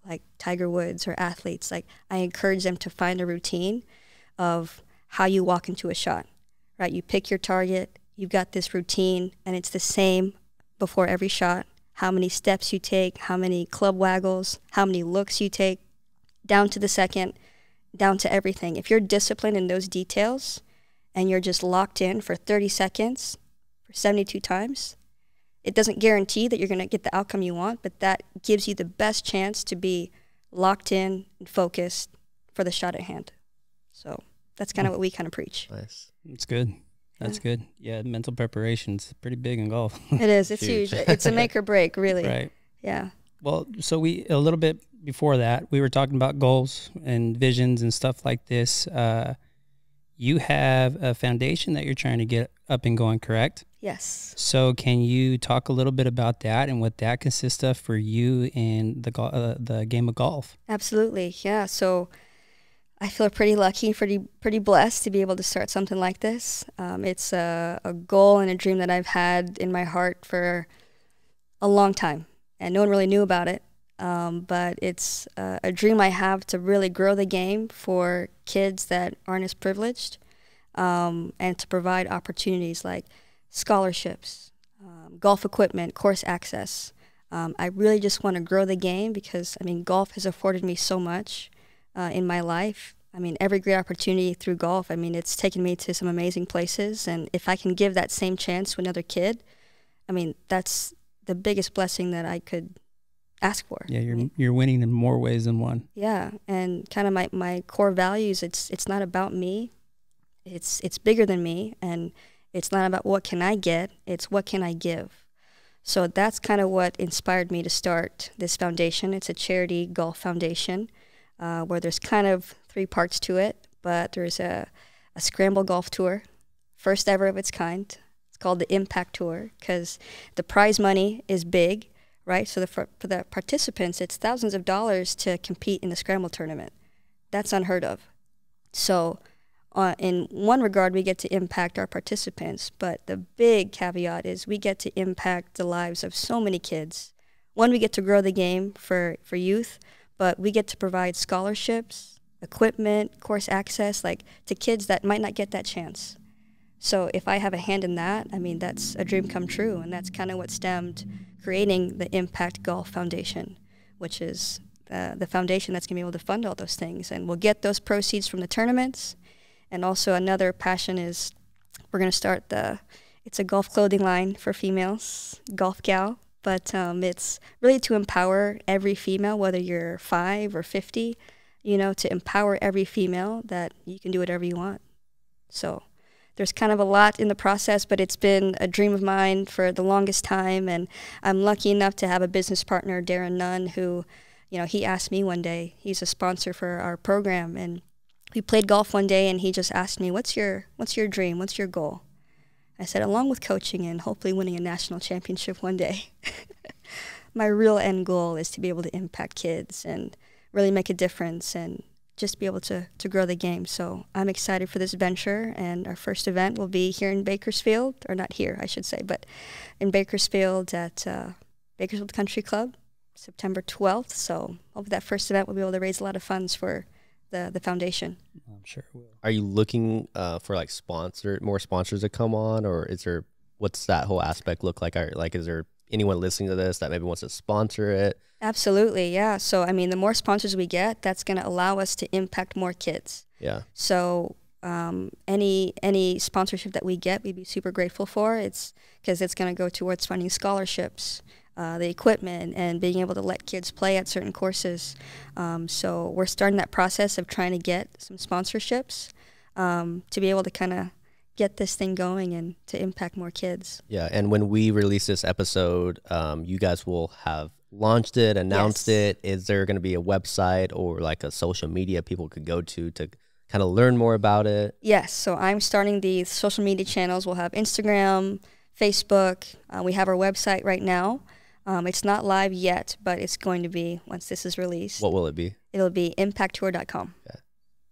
like Tiger Woods or athletes, like I encourage them to find a routine of how you walk into a shot, right? You pick your target, you've got this routine, and it's the same before every shot. How many steps you take, how many club waggles, how many looks you take, down to the second, down to everything. If you're disciplined in those details and you're just locked in for 30 seconds for 72 times, it doesn't guarantee that you're going to get the outcome you want, but that gives you the best chance to be locked in and focused for the shot at hand. So that's kind of what we kind of preach. Nice. That's good. That's good. Yeah, mental preparation's pretty big in golf. It is. It's huge. It's a make or break, really. Right. Yeah. Well, so a little bit before that, we were talking about goals and visions and stuff like this. You have a foundation that you're trying to get up and going, correct? Yes. So can you talk a little bit about that and what that consists of for you in the game of golf? Absolutely. Yeah. So I feel pretty lucky, pretty blessed to be able to start something like this. It's a goal and a dream that I've had in my heart for a long time, and no one really knew about it. But it's a dream I have to really grow the game for kids that aren't as privileged, and to provide opportunities like scholarships, golf equipment, course access. I really just want to grow the game because, I mean, golf has afforded me so much in my life. I mean, every great opportunity through golf, I mean, it's taken me to some amazing places. And if I can give that same chance to another kid, I mean, that's the biggest blessing that I could ask for. Yeah, you're winning in more ways than one. Yeah, and kind of my core values, it's not about me. It's bigger than me, and it's not about what can I get, it's what can I give. So that's kind of what inspired me to start this foundation. It's a charity golf foundation where there's kind of 3 parts to it, but there's a scramble golf tour, first ever of its kind. It's called the ImpacTour because the prize money is big, right? So for the participants, it's thousands of dollars to compete in the scramble tournament. That's unheard of. So in one regard, we get to impact our participants, but the big caveat is we get to impact the lives of so many kids. One, we get to grow the game for youth, but we get to provide scholarships, equipment, course access, like to kids that might not get that chance. So if I have a hand in that, I mean, that's a dream come true, and that's kind of what stemmed creating the Impact Golf Foundation, which is the foundation that's going to be able to fund all those things. And we'll get those proceeds from the tournaments. And also another passion is we're going to start it's a golf clothing line for females, Golf Gal, but it's really to empower every female, whether you're 5 or 50, to empower every female that you can do whatever you want. So there's kind of a lot in the process, but it's been a dream of mine for the longest time, and I'm lucky enough to have a business partner, Darren Nunn, who, he asked me one day, he's a sponsor for our program, and we played golf one day, and he just asked me, what's your dream? What's your goal? I said, along with coaching and hopefully winning a national championship one day, my real end goal is to be able to impact kids and really make a difference and just be able to grow the game. So I'm excited for this venture, and our first event will be here in Bakersfield, or not here, I should say, but in Bakersfield at Bakersfield Country Club, September 12th. So hopefully that first event will be able to raise a lot of funds for the foundation. I'm sure it will. Are you looking for like more sponsors to come on, or what's that whole aspect look like? Is there anyone listening to this that maybe wants to sponsor it? Absolutely, yeah. So I mean, the more sponsors we get, that's going to allow us to impact more kids. Yeah. So any sponsorship that we get, we'd be super grateful for. It's because it's going to go towards funding scholarships, the equipment, and being able to let kids play at certain courses. So we're starting that process of trying to get some sponsorships to be able to kind of get this thing going and to impact more kids. Yeah, and when we release this episode, you guys will have launched it, announced it. Is there going to be a website or like a social media people could go to kind of learn more about it? Yes, so I'm starting the social media channels. We'll have Instagram, Facebook. We have our website right now. It's not live yet, but it's going to be once this is released. What will it be? It'll be ImpacTour.com.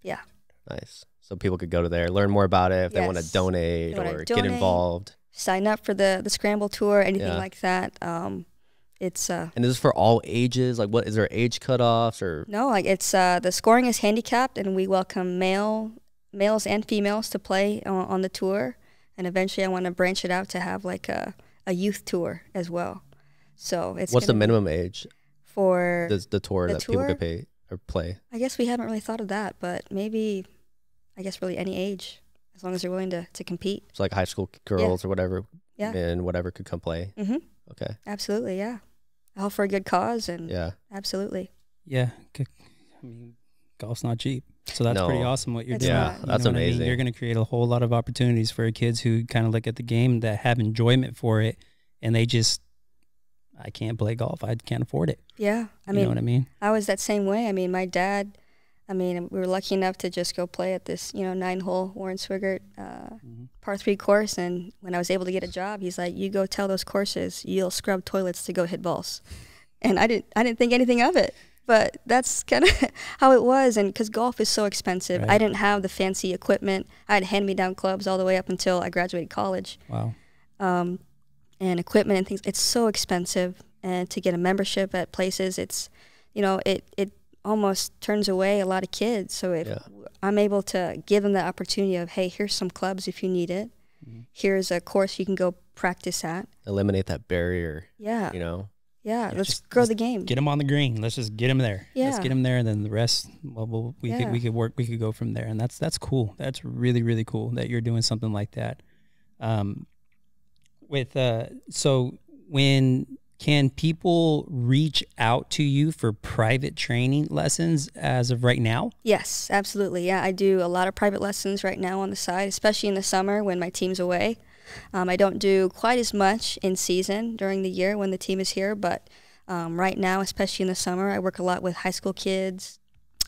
Yeah. Nice. So people could go to there, learn more about it if they want to donate or get involved. Sign up for the Scramble Tour, anything like that. It's and is this for all ages? Like, what is there age cutoffs or? No, like it's the scoring is handicapped, and we welcome males and females to play on the tour. And eventually, I want to branch it out to have like a youth tour as well. So it's what's the minimum age for the tour that people could pay or play? I guess we haven't really thought of that, but maybe I guess really any age, as long as they're willing to compete. So like high school girls or whatever, and whatever could come play. Mm-hmm. Okay. Absolutely, yeah. All for a good cause, and absolutely. Yeah, I mean, golf's not cheap, so that's pretty awesome what you're doing. Yeah, that's amazing. I mean? You're going to create a whole lot of opportunities for kids who kind of look at the game that have enjoyment for it, and they just, I can't play golf. I can't afford it. Yeah, I mean, you know what I mean? I was that same way. I mean, my dad. I mean, we were lucky enough to just go play at this, 9-hole Warren Swigert par 3 course. And when I was able to get a job, he's like, "You go tell those courses you'll scrub toilets to go hit balls." And I didn't think anything of it, but that's kind of how it was. And because golf is so expensive, I didn't have the fancy equipment. I had hand-me-down clubs all the way up until I graduated college. Wow. And equipment and things, it's so expensive. And to get a membership at places, it's, it almost turns away a lot of kids. So if I'm able to give them the opportunity of, hey, here's some clubs if you need it. Here's a course you can go practice at. Eliminate that barrier. Yeah. Yeah, let's grow the game. Get them on the green. Let's just get them there. Yeah. Let's get them there, and then the rest, we could go from there. And that's cool. That's really, really cool that you're doing something like that. So when Can people reach out to you for private training lessons as of right now? Yes, absolutely. Yeah, I do a lot of private lessons right now on the side, especially in the summer when my team's away. I don't do quite as much in season during the year when the team is here, but right now, especially in the summer, I work a lot with high school kids,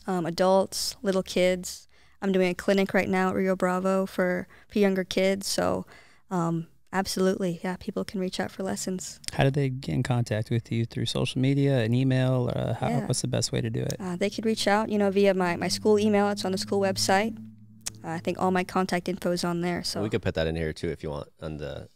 adults, little kids. I'm doing a clinic right now at Rio Bravo for younger kids, so absolutely, yeah, people can reach out for lessons. How do they get in contact with you? Through social media, an email? What's the best way to do it? They could reach out, via my school email. It's on the school website. I think all my contact info is on there. So we could put that in here too if you want on the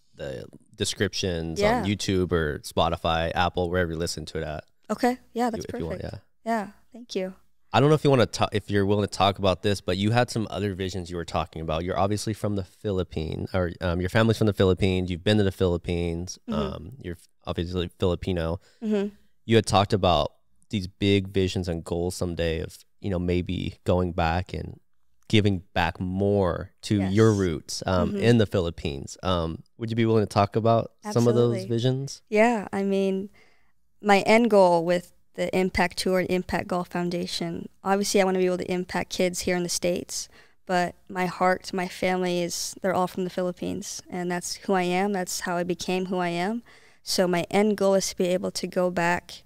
descriptions on YouTube or Spotify, Apple, wherever you listen to it at. Okay, yeah, that's perfect. If you want, yeah, thank you. I don't know if you want to if you're willing to talk about this, but you had some other visions you were talking about. You're obviously from the Philippines, or your family's from the Philippines. You've been to the Philippines. You're obviously Filipino. You had talked about these big visions and goals someday of, maybe going back and giving back more to your roots in the Philippines. Would you be willing to talk about some of those visions? Yeah, I mean, my end goal with the ImpacTour and Impact Golf Foundation, obviously I want to be able to impact kids here in the States, but my heart, my family they're all from the Philippines, and that's who I am. That's how I became who I am. So my end goal is to be able to go back,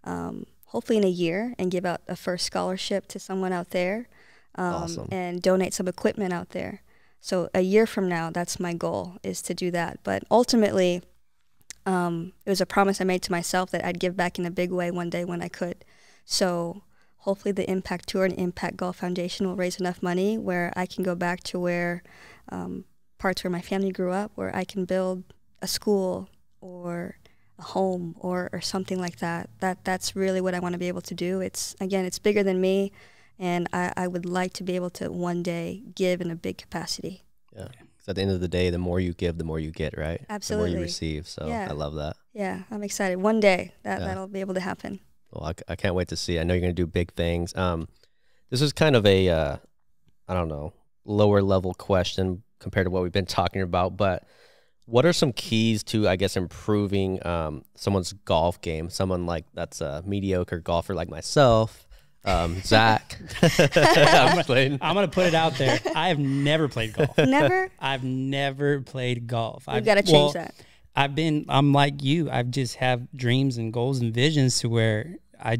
hopefully in a year, and give out a first scholarship to someone out there. Awesome. And donate some equipment out there. So a year from now, that's my goal, is to do that. But ultimately, it was a promise I made to myself that I'd give back in a big way one day when I could. So hopefully the ImpacTour and Impact Golf Foundation will raise enough money where I can go back to where parts where my family grew up, where I can build a school or a home or something like that. That's really what I want to be able to do. It's bigger than me. And I would like to be able to one day give in a big capacity. Yeah. Because at the end of the day, the more you give, the more you get, right? Absolutely. The more you receive. So I love that. Yeah, I'm excited. One day that'll be able to happen. Well, I can't wait to see. I know you're going to do big things. This is kind of a, I don't know, lower level question compared to what we've been talking about. But what are some keys to, I guess, improving someone's golf game? Someone that's a mediocre golfer like myself. Zach. I'm going to put it out there. I have never played golf. Never? I've never played golf. You've got to change that. I'm like you. I just have dreams and goals and visions to where I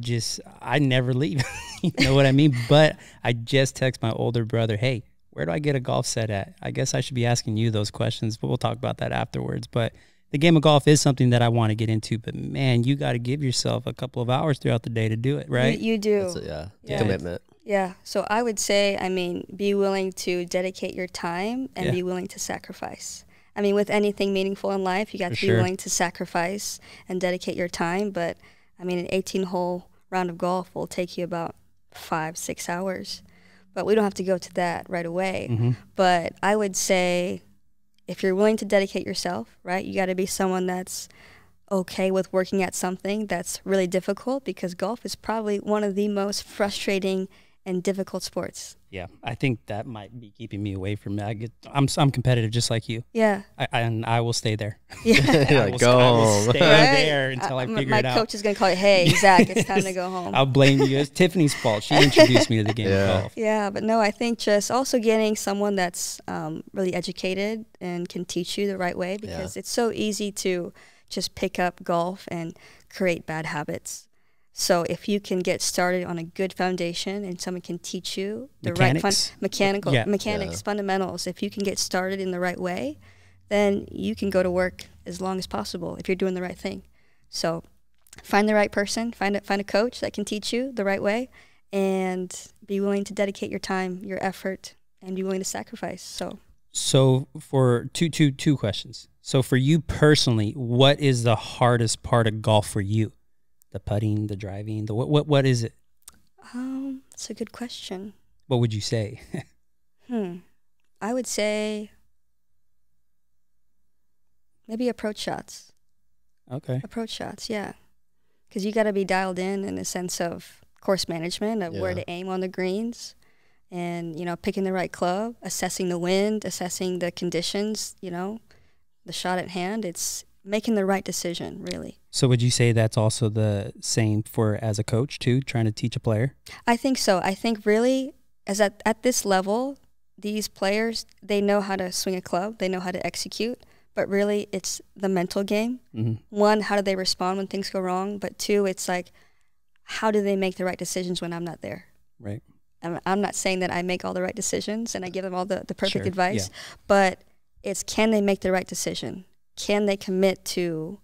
never leave. You know what I mean? But I just text my older brother, hey, where do I get a golf set at? I guess I should be asking you those questions, but we'll talk about that afterwards. But the game of golf is something that I want to get into, but man, you got to give yourself a couple of hours throughout the day to do it, right? You do. That's commitment. Yeah. So I would say, be willing to dedicate your time and be willing to sacrifice. With anything meaningful in life, you got to be willing to sacrifice and dedicate your time. But an 18-hole round of golf will take you about 5-6 hours. But we don't have to go to that right away. But I would say, if you're willing to dedicate yourself, right, you got to be someone that's okay with working at something that's really difficult, because golf is probably one of the most frustrating and difficult sports. Yeah, I think that might be keeping me away from it. I'm competitive just like you. Yeah. And I will stay there. Yeah. I will stay there until I figure it out. My coach is going to call you, hey, Zach, it's time to go home. I'll blame you. It's Tiffany's fault. She introduced me to the game of golf. Yeah, but no, I think just also getting someone that's really educated and can teach you the right way, because it's so easy to just pick up golf and create bad habits. So if you can get started on a good foundation and someone can teach you the mechanics, fundamentals, if you can get started in the right way, then you can go to work as long as possible if you're doing the right thing. So find the right person, find a coach that can teach you the right way, and be willing to dedicate your time, your effort, and be willing to sacrifice. So for two questions. So for you personally, what is the hardest part of golf for you? The putting, the driving, what is it? It's a good question. What would you say? I would say maybe approach shots. Okay. Approach shots, yeah. Because you got to be dialed in a sense of course management, of where to aim on the greens, and, picking the right club, assessing the wind, assessing the conditions, the shot at hand. making the right decision, really. So would you say that's also the same for as a coach too, trying to teach a player? I think so. I think really, as at this level, these players, they know how to swing a club, they know how to execute, but really it's the mental game. One, how do they respond when things go wrong? But two, it's like, how do they make the right decisions when I'm not there? Right. I'm not saying that I make all the right decisions and I give them all the perfect Sure. advice, but it's, can they make the right decision? Can they commit to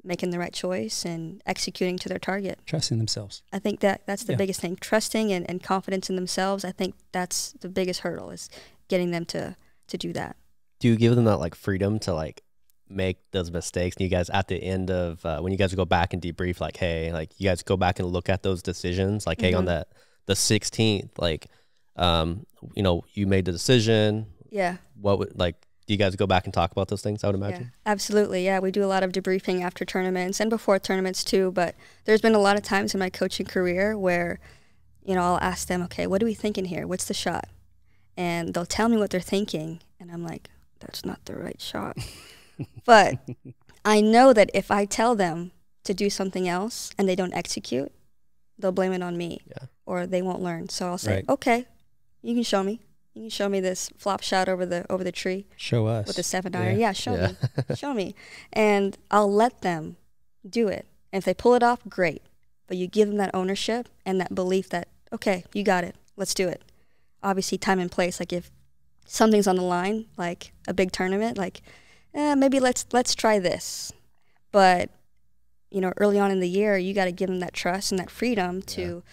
making the right choice and executing to their target? Trusting themselves. I think that's the biggest thing. Trusting and confidence in themselves. I think that's the biggest hurdle, is getting them to do that. Do you give them that like freedom to like make those mistakes? And you guys at the end of when you guys go back and debrief, like, hey, like you guys go back and look at those decisions, like, hey, on the 16th, like, you know, you made the decision. Yeah. What would, like, do you guys go back and talk about those things, I would imagine? Yeah, absolutely. Yeah, we do a lot of debriefing after tournaments and before tournaments too. But there's been a lot of times in my coaching career where, you know, I'll ask them, okay, what are we thinking here? What's the shot? And they'll tell me what they're thinking. And I'm like, that's not the right shot. But I know that if I tell them to do something else and they don't execute, they'll blame it on me, or they won't learn. So I'll say, okay, you can show me. You can show me this flop shot over the tree. Show us. With the 7-iron. Yeah, show me. Show me. And I'll let them do it. And if they pull it off, great. But you give them that ownership and that belief that, okay, you got it. Let's do it. Obviously, time and place. Like if something's on the line, like a big tournament, like maybe let's try this. But, you know, early on in the year, you got to give them that trust and that freedom to,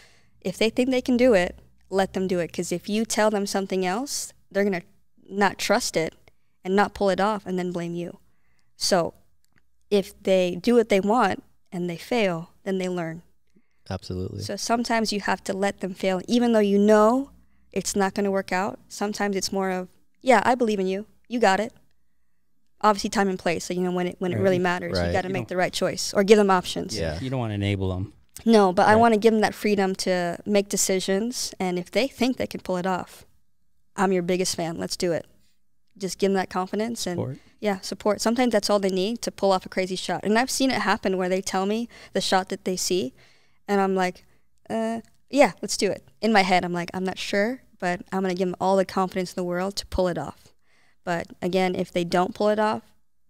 if they think they can do it, let them do it. Because if you tell them something else, they're going to not trust it and not pull it off and then blame you. So if they do what they want and they fail, then they learn. Absolutely. So sometimes you have to let them fail, even though you know it's not going to work out. Sometimes it's more of, yeah, I believe in you. You got it. Obviously, time and place. So, you know, when it really matters, you got to make the right choice or give them options. Yeah. You don't want to enable them. No, but I want to give them that freedom to make decisions. And if they think they can pull it off, I'm your biggest fan. Let's do it. Just give them that confidence and support. Sometimes that's all they need to pull off a crazy shot. And I've seen it happen where they tell me the shot that they see, and I'm like, yeah, let's do it. In my head, I'm like, I'm not sure, but I'm going to give them all the confidence in the world to pull it off. But again, if they don't pull it off,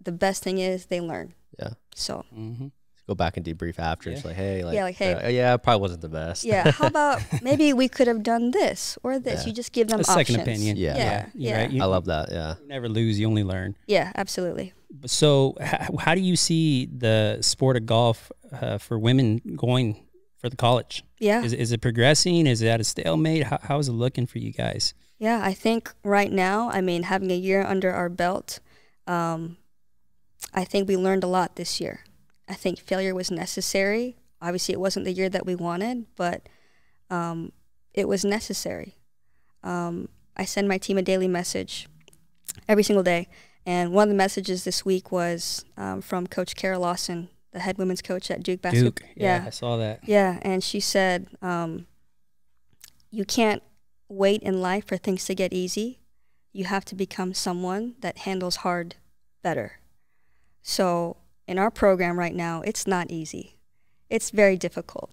the best thing is they learn. Yeah. So. Go back and debrief after. It's like, hey, it probably wasn't the best. Yeah, how about maybe we could have done this or this. You just give them options. Second opinion. Yeah. Right? I love that. Yeah. You never lose, you only learn. Yeah, absolutely. So how do you see the sport of golf for women going for the college? Yeah. Is it progressing? Is it at a stalemate? How is it looking for you guys? Yeah, I think right now, I mean, having a year under our belt, I think we learned a lot this year. I think failure was necessary. Obviously, it wasn't the year that we wanted, but it was necessary. I send my team a daily message every single day, and one of the messages this week was from Coach Kara Lawson, the head women's coach at Duke Basketball. Duke, yeah, I saw that. Yeah, and she said, you can't wait in life for things to get easy. You have to become someone that handles hard better. So in our program right now, it's not easy. It's very difficult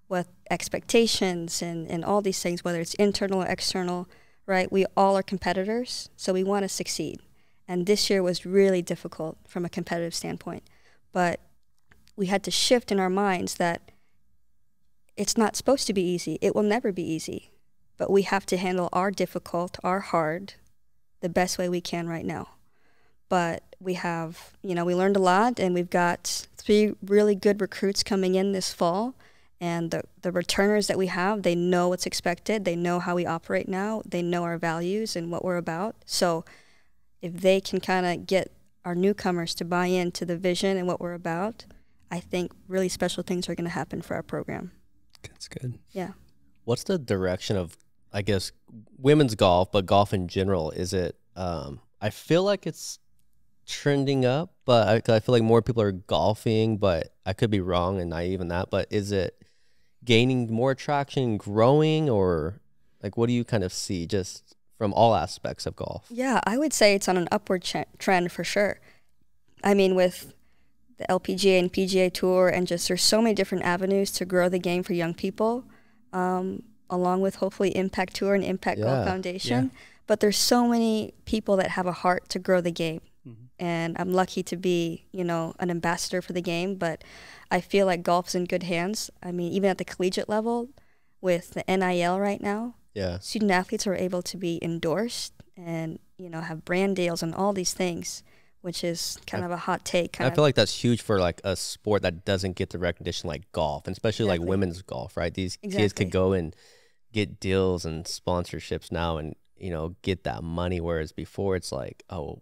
with expectations and all these things, whether it's internal or external, right? We all are competitors, so we want to succeed. And this year was really difficult from a competitive standpoint. But we had to shift in our minds that it's not supposed to be easy. It will never be easy. But we have to handle our difficult, our hard, the best way we can right now. But we have, you know, we learned a lot, and we've got 3 really good recruits coming in this fall. And the returners that we have, they know what's expected. They know how we operate now. They know our values and what we're about. So if they can kind of get our newcomers to buy into the vision and what we're about, I think really special things are going to happen for our program. That's good. Yeah. What's the direction of, I guess, women's golf, but golf in general? Is it, I feel like it's trending up, but I feel like more people are golfing, but I could be wrong and naive in that, but is it gaining more traction, growing, or like what do you kind of see just from all aspects of golf? Yeah, I would say it's on an upward trend for sure. I mean, with the LPGA and PGA Tour, and just there's so many different avenues to grow the game for young people, along with hopefully ImpacTour and Impact Golf Foundation. Yeah. But there's so many people that have a heart to grow the game. And I'm lucky to be, you know, an ambassador for the game, but I feel like golf's in good hands. I mean, even at the collegiate level with the NIL right now, student athletes are able to be endorsed and, you know, have brand deals and all these things, which is kind of a hot take. I feel like that's huge for like a sport that doesn't get the recognition like golf, and especially like women's golf, right? These kids could go and get deals and sponsorships now and, you know, get that money, whereas before it's like, oh,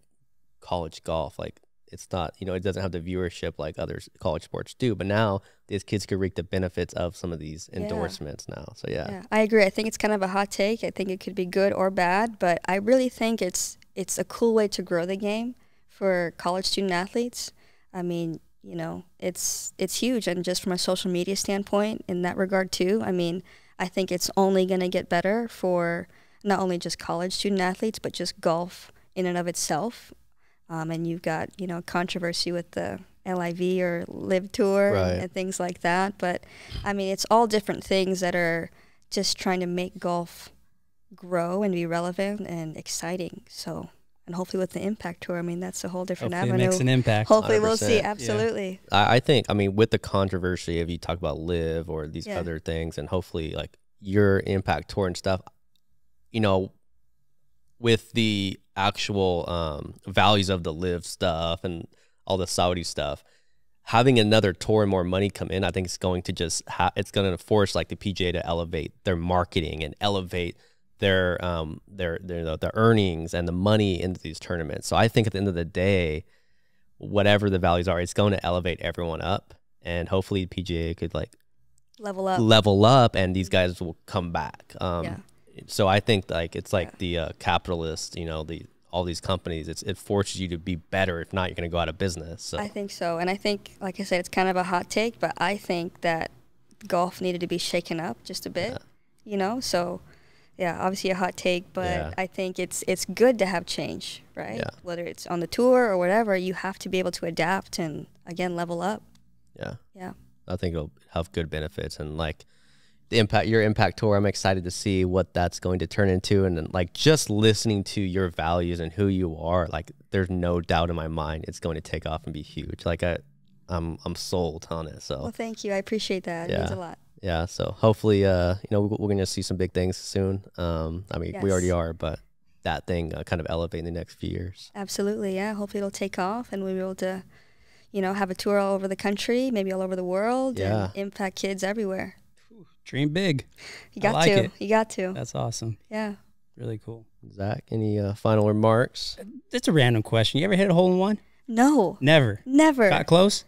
college golf, like it's not, you know, it doesn't have the viewership like other college sports do, but now these kids could reap the benefits of some of these endorsements now. So I agree. I think it's kind of a hot take. I think it could be good or bad, but I really think it's a cool way to grow the game for college student athletes. I mean, you know, it's huge, and just from a social media standpoint in that regard too, I mean, I think it's only going to get better for not only just college student athletes, but just golf in and of itself. And you've got, you know, controversy with the LIV or Live Tour and things like that. But, I mean, it's all different things that are just trying to make golf grow and be relevant and exciting. So, and hopefully with the ImpacTour, I mean, that's a whole different avenue. It makes an impact. Hopefully 100%. We'll see. Absolutely. Yeah. I think, I mean, with the controversy, if you talk about Live or these other things, and hopefully like your ImpacTour and stuff, you know, with the actual values of the Live stuff and all the Saudi stuff, having another tour and more money come in, I think it's going to just it's going to force like the PGA to elevate their marketing and elevate their earnings and the money into these tournaments. So I think at the end of the day, whatever the values are, it's going to elevate everyone up, and hopefully PGA could like level up, and these guys will come back. So I think like it's like the capitalist, you know, all these companies, it forces you to be better. If not, you're going to go out of business. So. I think so. And I think, like I said, it's kind of a hot take, but I think that golf needed to be shaken up just a bit, you know? So, yeah, obviously a hot take, but I think it's good to have change, right? Yeah. Whether it's on the tour or whatever, you have to be able to adapt and, again, level up. Yeah. Yeah. I think it'll have good benefits, and like your ImpacTour, I'm excited to see what that's going to turn into. And then, like, just listening to your values and who you are, like, there's no doubt in my mind it's going to take off and be huge. Like, I'm sold on it. So, well, thank you. I appreciate that. It means a lot. Yeah. So hopefully, you know, we're going to see some big things soon. I mean, we already are, but that thing kind of elevate in the next few years. Absolutely. Yeah. Hopefully it'll take off, and we'll be able to, you know, have a tour all over the country, maybe all over the world, and impact kids everywhere. Dream big. You got to. You got to. That's awesome. Yeah. Really cool. Zach, any final remarks? It's a random question. You ever hit a hole in one? No. Never. Never. Got close?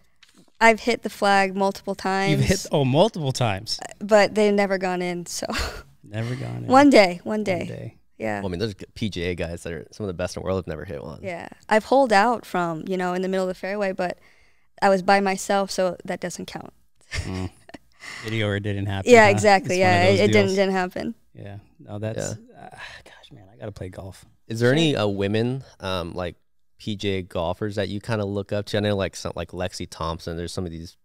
I've hit the flag multiple times. You've hit multiple times. But they've never gone in, so. Never gone in. One day. Yeah. Well, I mean, there's PGA guys that are some of the best in the world have never hit one. Yeah. I've holed out from, you know, in the middle of the fairway, but I was by myself, so that doesn't count. Video or it didn't happen. Yeah, exactly. Yeah, it didn't happen. Yeah. No, that's gosh, man, I got to play golf. Is there any women like PGA golfers that you kind of look up to? I know like Lexi Thompson, there's some of these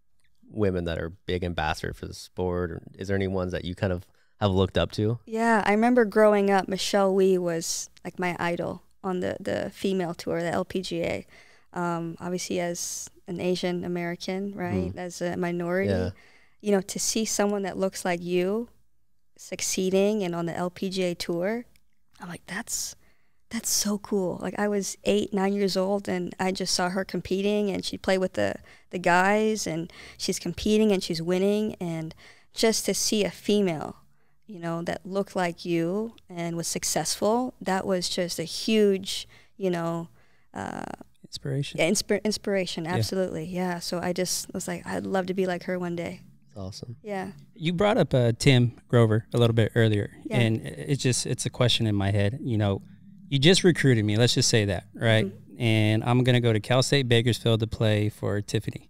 women that are big ambassadors for the sport. Or is there any ones that you kind of have looked up to? Yeah, I remember growing up, Michelle Wie was like my idol on the female tour, the LPGA. Obviously as an Asian American, right, as a minority, you know, to see someone that looks like you succeeding and on the LPGA tour, I'm like, that's so cool. Like, I was 8, 9 years old, and I just saw her competing, and she played with the guys, and she's competing and she's winning, and just to see a female, you know, that looked like you and was successful, that was just a huge, you know, inspiration. Yeah, inspiration, absolutely. Yeah. So I just was like, I'd love to be like her one day. Awesome. Yeah. You brought up Tim Grover a little bit earlier, and it's a question in my head. You know, you just recruited me. Let's just say that, right? And I'm gonna go to Cal State Bakersfield to play for Tiffanie.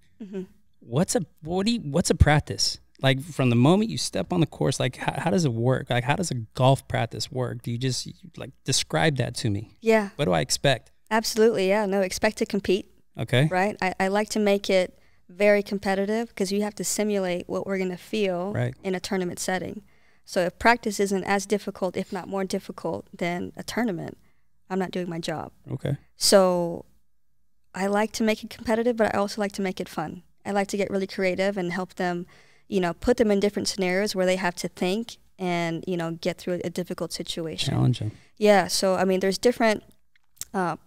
What's a practice like from the moment you step on the course? Like, how does it work? Like, how does a golf practice work? Do you just like describe that to me? Yeah. What do I expect? Absolutely. Yeah. No, expect to compete. Okay. Right. I like to make it very competitive because you have to simulate what we're going to feel in a tournament setting. So if practice isn't as difficult, if not more difficult than a tournament, I'm not doing my job. Okay. So I like to make it competitive, but I also like to make it fun. I like to get really creative and help them, you know, put them in different scenarios where they have to think and, you know, get through a difficult situation. Challenging. Yeah. So, I mean, there's different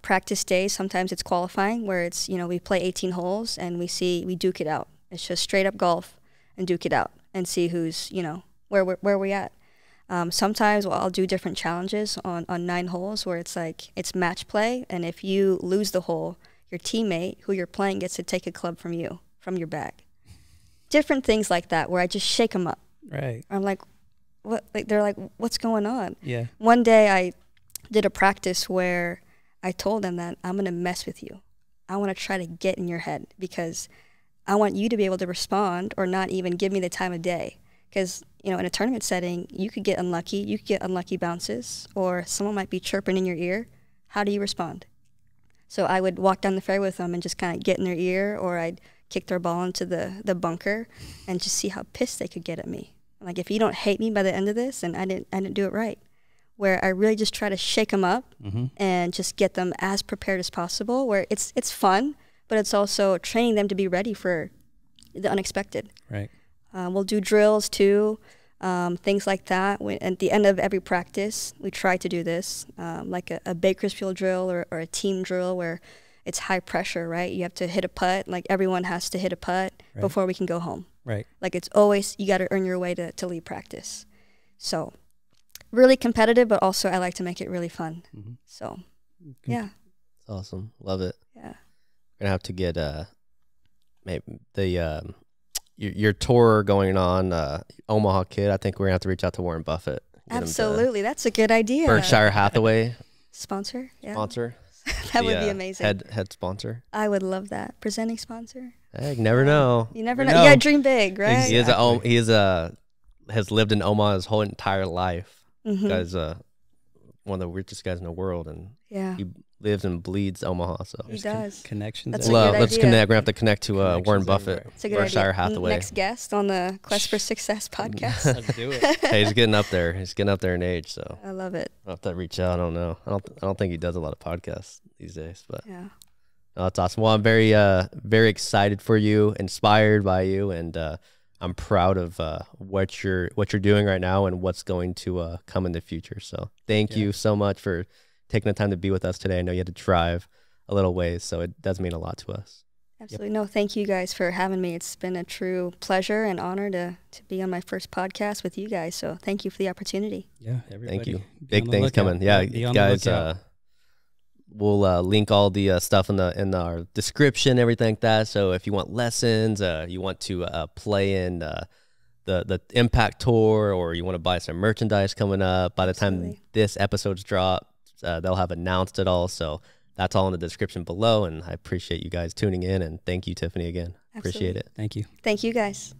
practice days. Sometimes it's qualifying where it's, you know, we play 18 holes and we duke it out. It's just straight up golf and duke it out and see who's, you know, where we're at. Sometimes I'll do different challenges on 9 holes where it's like it's match play, and if you lose the hole, your teammate who you're playing gets to take a club from you, from your bag. Different things like that where I just shake them up. Right. I'm like, what? Like, they're like, what's going on? Yeah. One day I did a practice where I told them that I'm going to mess with you. I want to try to get in your head because I want you to be able to respond or not even give me the time of day. Because, you know, in a tournament setting, you could get unlucky. You could get unlucky bounces, or someone might be chirping in your ear. How do you respond? So I would walk down the fairway with them and just kind of get in their ear, or I'd kick their ball into the bunker and just see how pissed they could get at me. Like, if you don't hate me by the end of this, then I didn't do it right. Where I really just try to shake them up and just get them as prepared as possible, where it's fun, but it's also training them to be ready for the unexpected. Right. We'll do drills too, things like that. At the end of every practice, we try to do this, like a Bakersfield drill or a team drill where it's high pressure, right? You have to hit a putt. Like, everyone has to hit a putt before we can go home. Right. Like, it's always, you got to earn your way to leave practice. So really competitive, but also I like to make it really fun. So, yeah. It's awesome. Love it. Yeah. We're going to have to get maybe the your tour going on, Omaha Kid. I think we're going to have to reach out to Warren Buffett. Absolutely. That's a good idea. Berkshire Hathaway. Sponsor. Yeah. Sponsor. That would be amazing. Head sponsor. I would love that. Presenting sponsor. Hey, you never know. You never know. You gotta dream big, right? Exactly. He has lived in Omaha his whole entire life. Guy's one of the richest guys in the world, and he lives and bleeds Omaha. So he does. Connections. That's a good idea. Let's connect. We're gonna have to connect to Warren Buffett. It's a good Berkshire idea. Hathaway. Next guest on the Quest for Success podcast. Let's do it. Hey, he's getting up there. He's getting up there in age, so I love it. I'll have to reach out. I don't know. I don't think he does a lot of podcasts these days, but yeah. No, that's awesome. Well, I'm very excited for you, inspired by you, and I'm proud of what you're doing right now and what's going to come in the future. So thank you so much for taking the time to be with us today. I know you had to drive a little ways, so it does mean a lot to us. Absolutely. No, thank you guys for having me. It's been a true pleasure and honor to be on my first podcast with you guys. So thank you for the opportunity. Yeah, everybody. Thank you. Big things coming. Yeah, guys. We'll link all the stuff in our description, everything like that. So if you want lessons, you want to play in the ImpacTour, or you want to buy some merchandise coming up, by the time this episode's dropped, they'll have announced it all. So that's all in the description below. And I appreciate you guys tuning in. And thank you, Tiffanie, again. Absolutely. Appreciate it. Thank you. Thank you, guys.